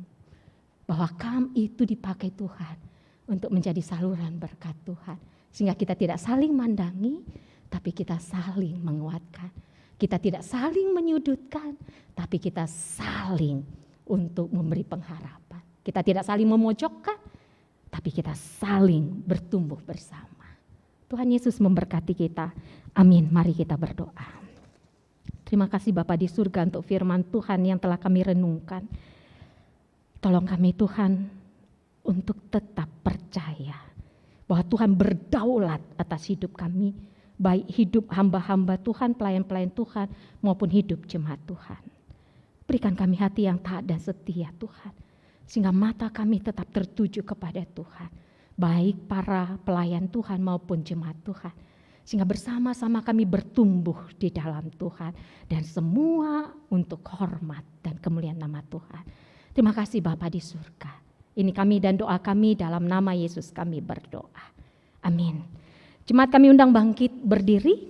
Bahwa kamu itu dipakai Tuhan untuk menjadi saluran berkat Tuhan. Sehingga kita tidak saling mandangi, tapi kita saling menguatkan. Kita tidak saling menyudutkan, tapi kita saling untuk memberi pengharapan. Kita tidak saling memojokkan, tapi kita saling bertumbuh bersama. Tuhan Yesus memberkati kita. Amin. Mari kita berdoa. Terima kasih Bapa di surga untuk firman Tuhan yang telah kami renungkan. Tolong kami Tuhan untuk tetap percaya bahwa Tuhan berdaulat atas hidup kami, baik hidup hamba-hamba Tuhan, pelayan-pelayan Tuhan, maupun hidup jemaat Tuhan. Berikan kami hati yang taat dan setia Tuhan, sehingga mata kami tetap tertuju kepada Tuhan, baik para pelayan Tuhan maupun jemaat Tuhan, sehingga bersama-sama kami bertumbuh di dalam Tuhan, dan semua untuk hormat dan kemuliaan nama Tuhan. Terima kasih Bapa di surga. Ini kami dan doa kami dalam nama Yesus kami berdoa. Amin. Jemaat kami undang bangkit berdiri.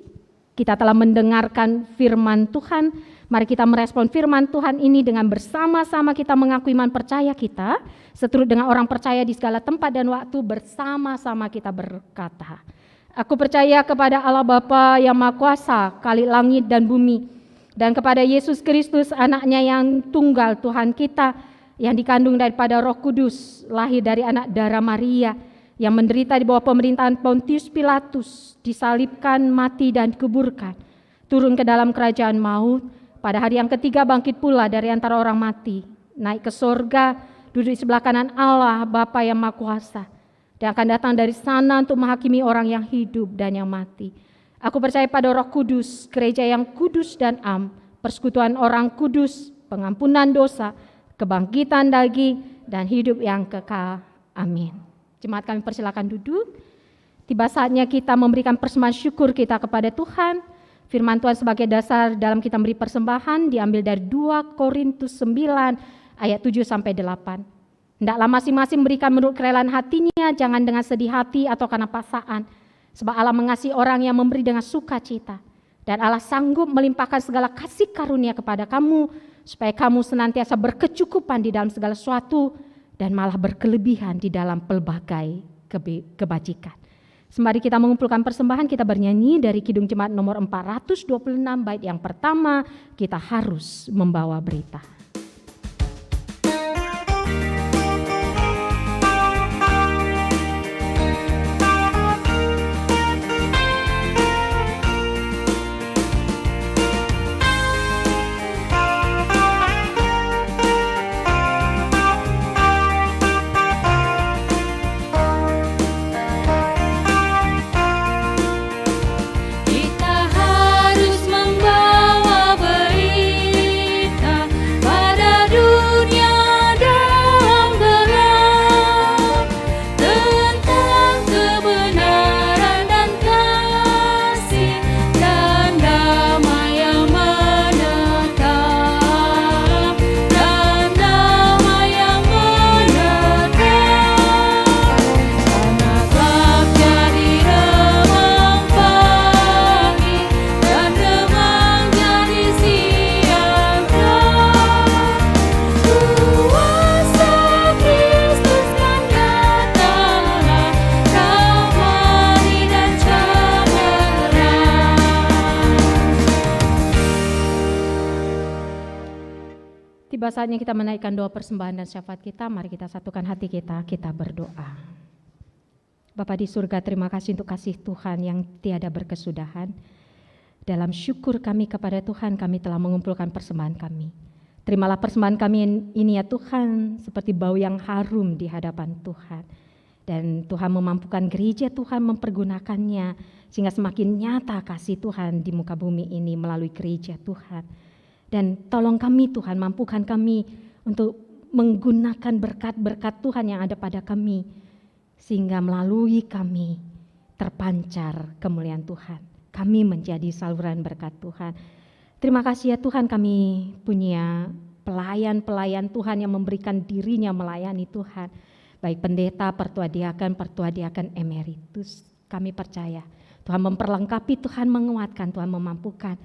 Kita telah mendengarkan firman Tuhan. Mari kita merespon firman Tuhan ini dengan bersama-sama kita mengakui iman percaya kita. Seturut dengan orang percaya di segala tempat dan waktu, bersama-sama kita berkata, aku percaya kepada Allah Bapa yang Maha Kuasa, Khalik langit dan bumi, dan kepada Yesus Kristus anaknya yang tunggal Tuhan kita, yang dikandung daripada Roh Kudus, lahir dari anak darah Maria, yang menderita di bawah pemerintahan Pontius Pilatus, disalibkan, mati dan dikuburkan, turun ke dalam kerajaan maut, pada hari yang ketiga bangkit pula dari antara orang mati, naik ke sorga, duduk di sebelah kanan Allah Bapa yang Maha Kuasa, dan akan datang dari sana untuk menghakimi orang yang hidup dan yang mati. Aku percaya pada Roh Kudus, gereja yang kudus dan am, persekutuan orang kudus, pengampunan dosa, kebangkitan daging, dan hidup yang kekal. Amin. Jemaat kami persilakan duduk. Tiba saatnya kita memberikan persembahan syukur kita kepada Tuhan. Firman Tuhan sebagai dasar dalam kita memberi persembahan diambil dari 2 Korintus 9 ayat 7-8. Hendaklah masing-masing memberikan menurut kerelaan hatinya, jangan dengan sedih hati atau karena paksaan. Sebab Allah mengasihi orang yang memberi dengan sukacita. Dan Allah sanggup melimpahkan segala kasih karunia kepada kamu, supaya kamu senantiasa berkecukupan di dalam segala sesuatu dan malah berkelebihan di dalam pelbagai kebajikan. Sembari kita mengumpulkan persembahan, kita bernyanyi dari Kidung Jemaat nomor 426 bait yang pertama, kita harus membawa berita. Tiba saatnya kita menaikkan doa persembahan dan syafaat kita. Mari kita satukan hati kita berdoa. Bapa di surga, terima kasih untuk kasih Tuhan yang tiada berkesudahan. Dalam syukur kami kepada Tuhan, kami telah mengumpulkan persembahan kami. Terimalah persembahan kami ini ya Tuhan, seperti bau yang harum di hadapan Tuhan. Dan Tuhan memampukan gereja Tuhan mempergunakannya, sehingga semakin nyata kasih Tuhan di muka bumi ini melalui gereja Tuhan. Dan tolong kami Tuhan, mampukan kami untuk menggunakan berkat-berkat Tuhan yang ada pada kami, sehingga melalui kami terpancar kemuliaan Tuhan. Kami menjadi saluran berkat Tuhan. Terima kasih ya Tuhan, kami punya pelayan-pelayan Tuhan yang memberikan dirinya melayani Tuhan. Baik pendeta, pertua diakan emeritus. Kami percaya Tuhan memperlengkapi, Tuhan menguatkan, Tuhan memampukan.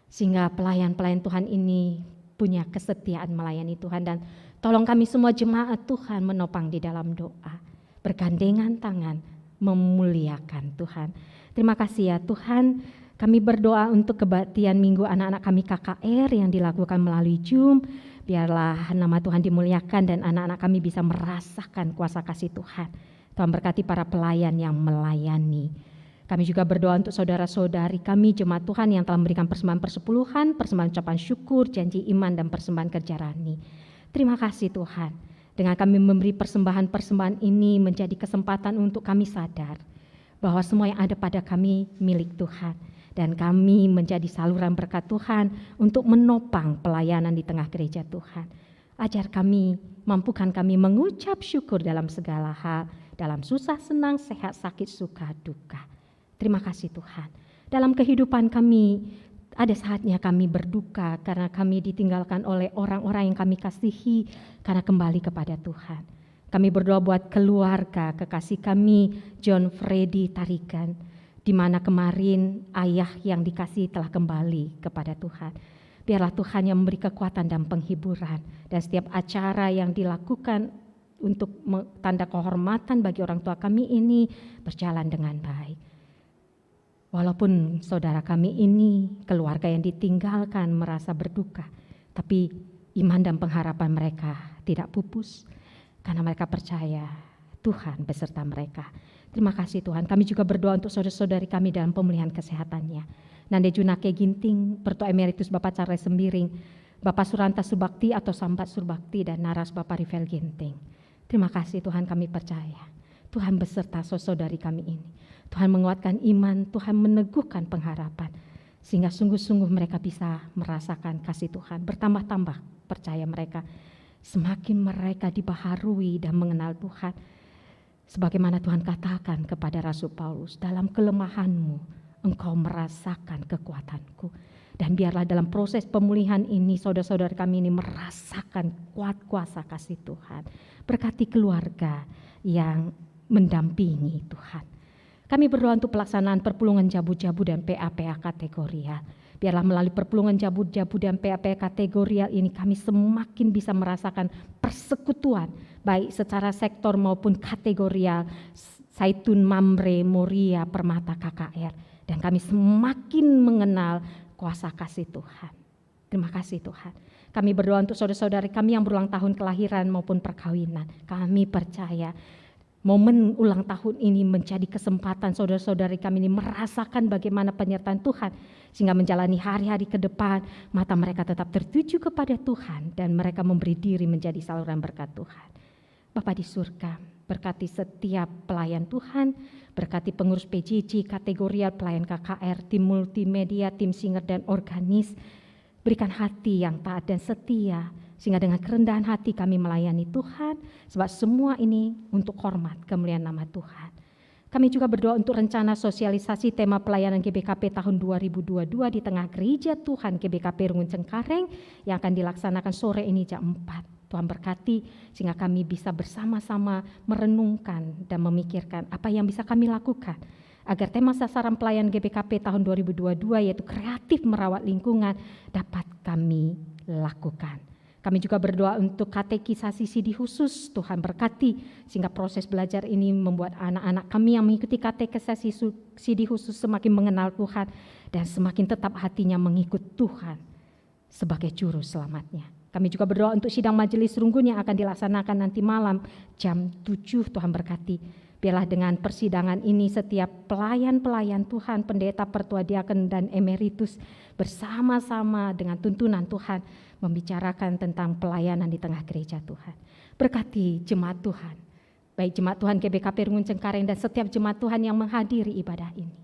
Sehingga pelayan-pelayan Tuhan ini punya kesetiaan melayani Tuhan. Dan tolong kami semua jemaat Tuhan menopang di dalam doa. Bergandengan tangan memuliakan Tuhan. Terima kasih ya Tuhan. Kami berdoa untuk kebaktian minggu anak-anak kami KKR yang dilakukan melalui Zoom. Biarlah nama Tuhan dimuliakan dan anak-anak kami bisa merasakan kuasa kasih Tuhan. Tuhan berkati para pelayan yang melayani. Kami juga berdoa untuk saudara-saudari kami jemaat Tuhan yang telah memberikan persembahan persepuluhan, persembahan ucapan syukur, janji iman dan persembahan kerja rani. Terima kasih Tuhan. Dengan kami memberi persembahan-persembahan ini menjadi kesempatan untuk kami sadar bahwa semua yang ada pada kami milik Tuhan. Dan kami menjadi saluran berkat Tuhan untuk menopang pelayanan di tengah gereja Tuhan. Ajar kami, mampukan kami mengucap syukur dalam segala hal, dalam susah senang, sehat sakit, suka duka. Terima kasih Tuhan. Dalam kehidupan kami, ada saatnya kami berduka karena kami ditinggalkan oleh orang-orang yang kami kasihi karena kembali kepada Tuhan. Kami berdoa buat keluarga kekasih kami, John Freddy Tarigan, di mana kemarin ayah yang dikasih telah kembali kepada Tuhan. Biarlah Tuhan yang memberi kekuatan dan penghiburan. Dan setiap acara yang dilakukan untuk tanda kehormatan bagi orang tua kami ini berjalan dengan baik. Walaupun saudara kami ini, keluarga yang ditinggalkan merasa berduka, tapi iman dan pengharapan mereka tidak pupus. Karena mereka percaya Tuhan beserta mereka. Terima kasih Tuhan. Kami juga berdoa untuk saudara-saudari kami dalam pemulihan kesehatannya. Nande Junake Ginting, Pertua Emeritus Bapak Charles Sembiring, Bapak Suranta Subakti atau Sambat Subakti dan Naras Bapak Rivel Ginting. Terima kasih Tuhan, kami percaya Tuhan beserta saudari kami ini. Tuhan menguatkan iman, Tuhan meneguhkan pengharapan. Sehingga sungguh-sungguh mereka bisa merasakan kasih Tuhan. Bertambah-tambah percaya mereka. Semakin mereka dibaharui dan mengenal Tuhan. Sebagaimana Tuhan katakan kepada Rasul Paulus, dalam kelemahanmu engkau merasakan kekuatanku. Dan biarlah dalam proses pemulihan ini saudara-saudara kami ini merasakan kuat kuasa kasih Tuhan. Berkati keluarga yang mendampingi Tuhan. Kami berdoa untuk pelaksanaan perpulungan jabu-jabu dan PA-PA kategorial. Biarlah melalui perpulungan jabu-jabu dan PA-PA kategorial ini kami semakin bisa merasakan persekutuan baik secara sektor maupun kategorial Zaitun, Mamre, Moria, Permata, KKR. Dan kami semakin mengenal kuasa kasih Tuhan. Terima kasih Tuhan. Kami berdoa untuk saudara-saudari kami yang berulang tahun kelahiran maupun perkawinan. Kami percaya momen ulang tahun ini menjadi kesempatan saudara-saudari kami ini merasakan bagaimana penyertaan Tuhan. Sehingga menjalani hari-hari ke depan, mata mereka tetap tertuju kepada Tuhan. Dan mereka memberi diri menjadi saluran berkat Tuhan. Bapa di surga, berkati setiap pelayan Tuhan, berkati pengurus PJJ, kategorial, pelayan KKR, tim multimedia, tim singer dan organis. Berikan hati yang taat dan setia, sehingga dengan kerendahan hati kami melayani Tuhan, sebab semua ini untuk hormat kemuliaan nama Tuhan. Kami juga berdoa untuk rencana sosialisasi tema pelayanan GBKP tahun 2022 di tengah gereja Tuhan GBKP Rungun Cengkareng yang akan dilaksanakan sore ini jam 4. Tuhan berkati sehingga kami bisa bersama-sama merenungkan dan memikirkan apa yang bisa kami lakukan agar tema sasaran pelayanan GBKP tahun 2022 yaitu kreatif merawat lingkungan dapat kami lakukan. Kami juga berdoa untuk katekisasi CD khusus, Tuhan berkati sehingga proses belajar ini membuat anak-anak kami yang mengikuti katekisasi CD khusus semakin mengenal Tuhan dan semakin tetap hatinya mengikut Tuhan sebagai juru selamatnya. Kami juga berdoa untuk sidang majelis runggun yang akan dilaksanakan nanti malam jam 7, Tuhan berkati. Biarlah dengan persidangan ini setiap pelayan-pelayan Tuhan, pendeta, pertua diaken dan emeritus bersama-sama dengan tuntunan Tuhan membicarakan tentang pelayanan di tengah gereja Tuhan. Berkati jemaat Tuhan, baik jemaat Tuhan GBKP Rungun Cengkareng dan setiap jemaat Tuhan yang menghadiri ibadah ini.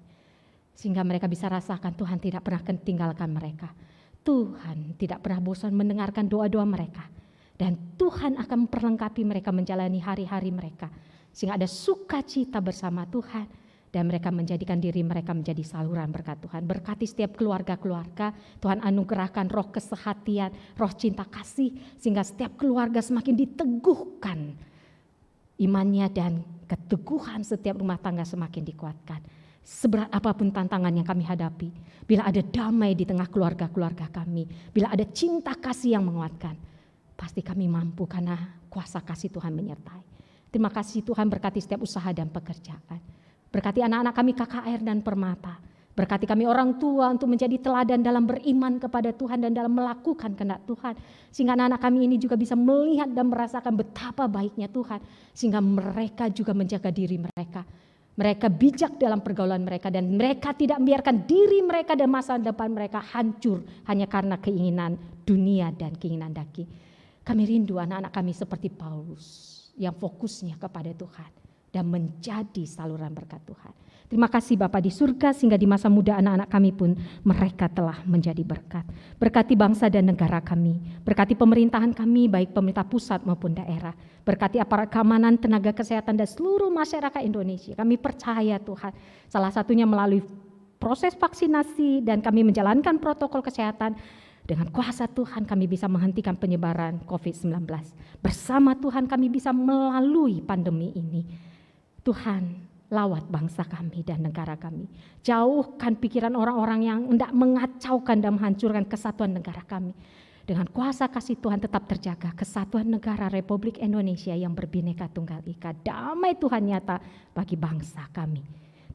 Sehingga mereka bisa rasakan Tuhan tidak pernah tinggalkan mereka. Tuhan tidak pernah bosan mendengarkan doa-doa mereka. Dan Tuhan akan memperlengkapi mereka menjalani hari-hari mereka. Sehingga ada sukacita bersama Tuhan. dan mereka menjadikan diri mereka menjadi saluran berkat Tuhan. Berkati setiap keluarga-keluarga, Tuhan anugerahkan roh kesehatian, roh cinta kasih, sehingga setiap keluarga semakin diteguhkan imannya, dan keteguhan setiap rumah tangga semakin dikuatkan. Seberat apapun tantangan yang kami hadapi, bila ada damai di tengah keluarga-keluarga kami, bila ada cinta kasih yang menguatkan, pasti kami mampu karena kuasa kasih Tuhan menyertai. Terima kasih Tuhan, berkati setiap usaha dan pekerjaan. Berkati anak-anak kami KKR dan Permata. Berkati kami orang tua untuk menjadi teladan dalam beriman kepada Tuhan dan dalam melakukan kehendak Tuhan. Sehingga anak-anak kami ini juga bisa melihat dan merasakan betapa baiknya Tuhan. Sehingga mereka juga menjaga diri mereka. Mereka bijak dalam pergaulan mereka, dan mereka tidak membiarkan diri mereka dan masa depan mereka hancur hanya karena keinginan dunia dan keinginan daging. Kami rindu anak-anak kami seperti Paulus yang fokusnya kepada Tuhan dan menjadi saluran berkat Tuhan. Terima kasih Bapa di surga, sehingga di masa muda anak-anak kami pun mereka telah menjadi berkat. Berkati bangsa dan negara kami, berkati pemerintahan kami baik pemerintah pusat maupun daerah. Berkati aparat keamanan, tenaga kesehatan dan seluruh masyarakat Indonesia. Kami percaya Tuhan, salah satunya melalui proses vaksinasi dan kami menjalankan protokol kesehatan. Dengan kuasa Tuhan kami bisa menghentikan penyebaran COVID-19. Bersama Tuhan kami bisa melalui pandemi ini. Tuhan, lawat bangsa kami dan negara kami. Jauhkan pikiran orang-orang yang hendak mengacaukan dan menghancurkan kesatuan negara kami. Dengan kuasa kasih Tuhan tetap terjaga kesatuan negara Republik Indonesia yang berbineka tunggal ika. Damai Tuhan nyata bagi bangsa kami.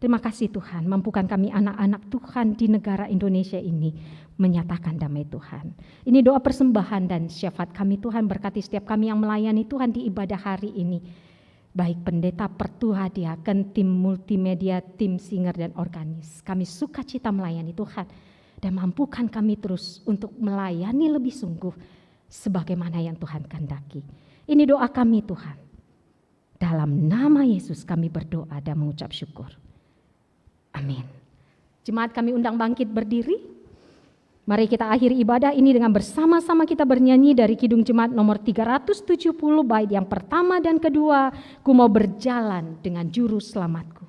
Terima kasih Tuhan, mampukan kami anak-anak Tuhan di negara Indonesia ini menyatakan damai Tuhan. Ini doa persembahan dan syafaat kami Tuhan, berkati setiap kami yang melayani Tuhan di ibadah hari ini. Baik pendeta, pertua, diaken, tim multimedia, tim singer dan organis. Kami sukacita melayani Tuhan dan mampukan kami terus untuk melayani lebih sungguh sebagaimana yang Tuhan kehendaki. Ini doa kami Tuhan. Dalam nama Yesus kami berdoa dan mengucap syukur. Amin. Jemaat kami undang bangkit berdiri. Mari kita akhiri ibadah ini dengan bersama-sama kita bernyanyi dari Kidung Jemaat nomor 370 bait yang pertama dan kedua, Ku mau berjalan dengan juru selamatku.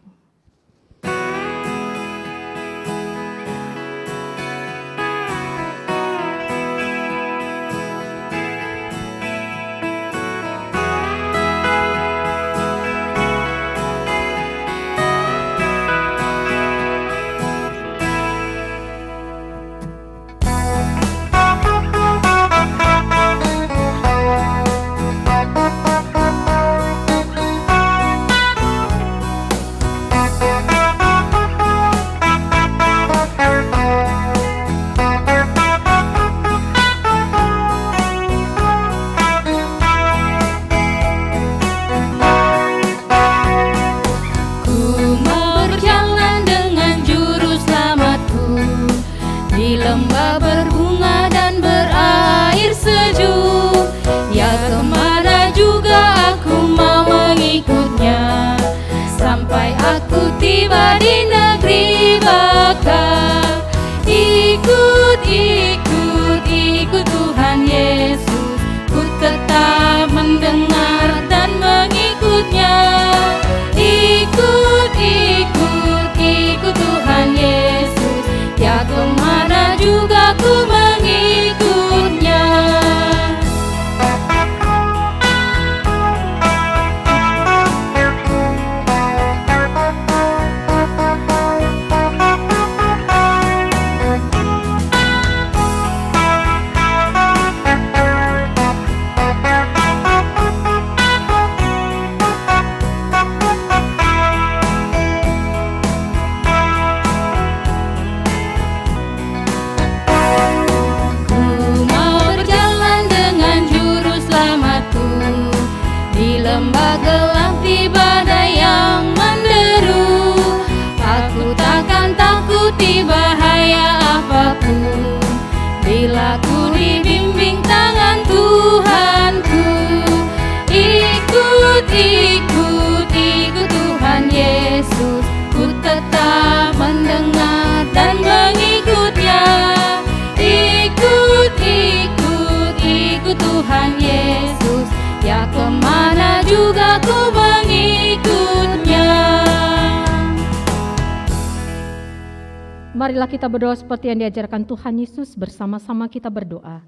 Marilah kita berdoa seperti yang diajarkan Tuhan Yesus, bersama-sama kita berdoa.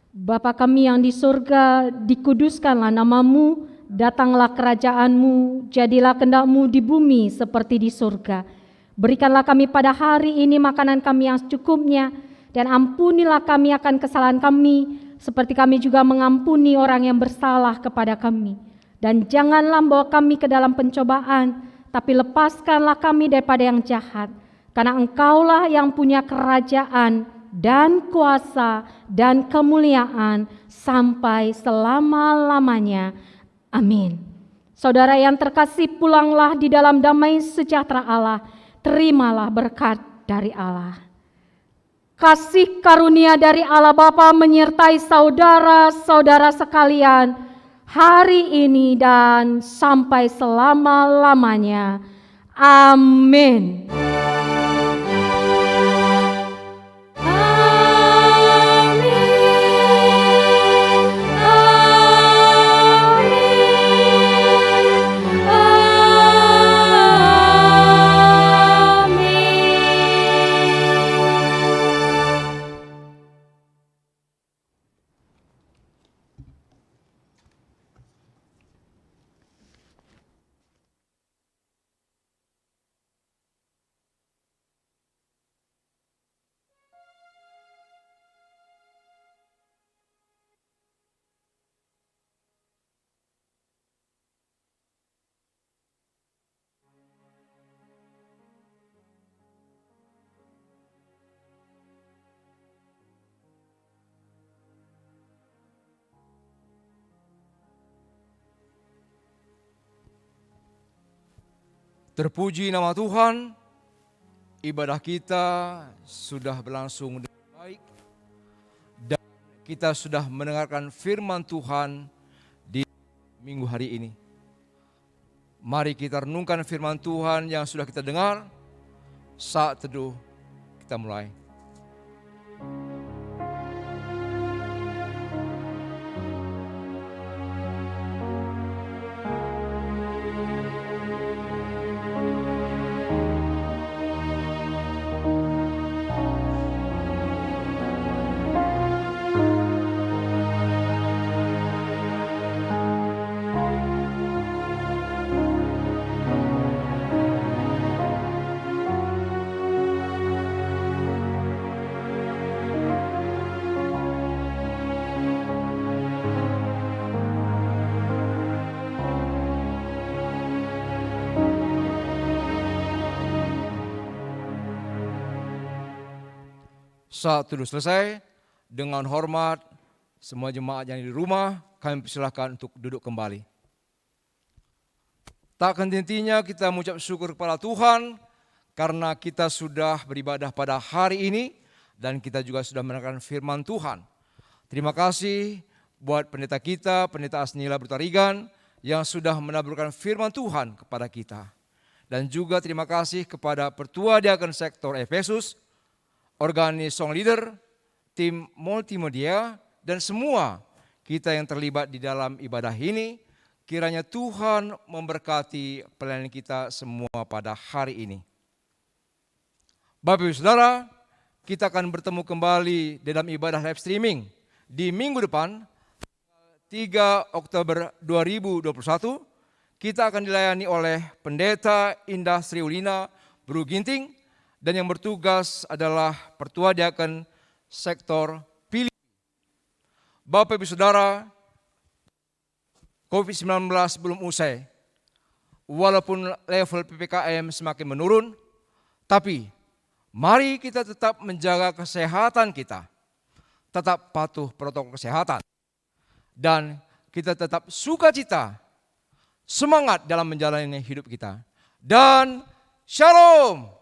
Bapa kami yang di surga, dikuduskanlah namamu, datanglah kerajaan-Mu, jadilah kehendak-Mu di bumi seperti di surga. Berikanlah kami pada hari ini makanan kami yang secukupnya, dan ampunilah kami akan kesalahan kami, seperti kami juga mengampuni orang yang bersalah kepada kami. Dan janganlah membawa kami ke dalam pencobaan, tapi lepaskanlah kami daripada yang jahat. Karena Engkaulah yang punya kerajaan dan kuasa dan kemuliaan sampai selama-lamanya. Amin. Saudara yang terkasih, pulanglah di dalam damai sejahtera Allah. Terimalah berkat dari Allah. Kasih karunia dari Allah Bapa menyertai saudara-saudara sekalian hari ini dan sampai selama-lamanya. Amin. Terpuji nama Tuhan, ibadah kita sudah berlangsung dengan baik dan kita sudah mendengarkan firman Tuhan di minggu hari ini. Mari kita renungkan firman Tuhan yang sudah kita dengar. Saat teduh kita mulai. Saat teduh selesai, dengan hormat semua jemaat yang di rumah, kami persilahkan untuk duduk kembali. Tak henti-hentinya kita mengucap syukur kepada Tuhan karena kita sudah beribadah pada hari ini dan kita juga sudah mendengarkan firman Tuhan. Terima kasih buat pendeta kita, pendeta Asnila Brutarigan yang sudah menaburkan firman Tuhan kepada kita. Dan juga terima kasih kepada Pertua Diaken Sektor Efesus, organis song leader, tim multimedia, dan semua kita yang terlibat di dalam ibadah ini. Kiranya Tuhan memberkati pelayanan kita semua pada hari ini. Bapak Ibu Saudara, kita akan bertemu kembali dalam ibadah live streaming di minggu depan, 3 Oktober 2021. Kita akan dilayani oleh Pendeta Indah Sri Ulina Bru Ginting, dan yang bertugas adalah Pertua Diaken Sektor Pilih. Bapak Ibu Saudara, COVID-19 belum usai. Walaupun level PPKM semakin menurun, tapi mari kita tetap menjaga kesehatan kita. Tetap patuh protokol kesehatan. Dan kita tetap sukacita, semangat dalam menjalani hidup kita. Dan Shalom.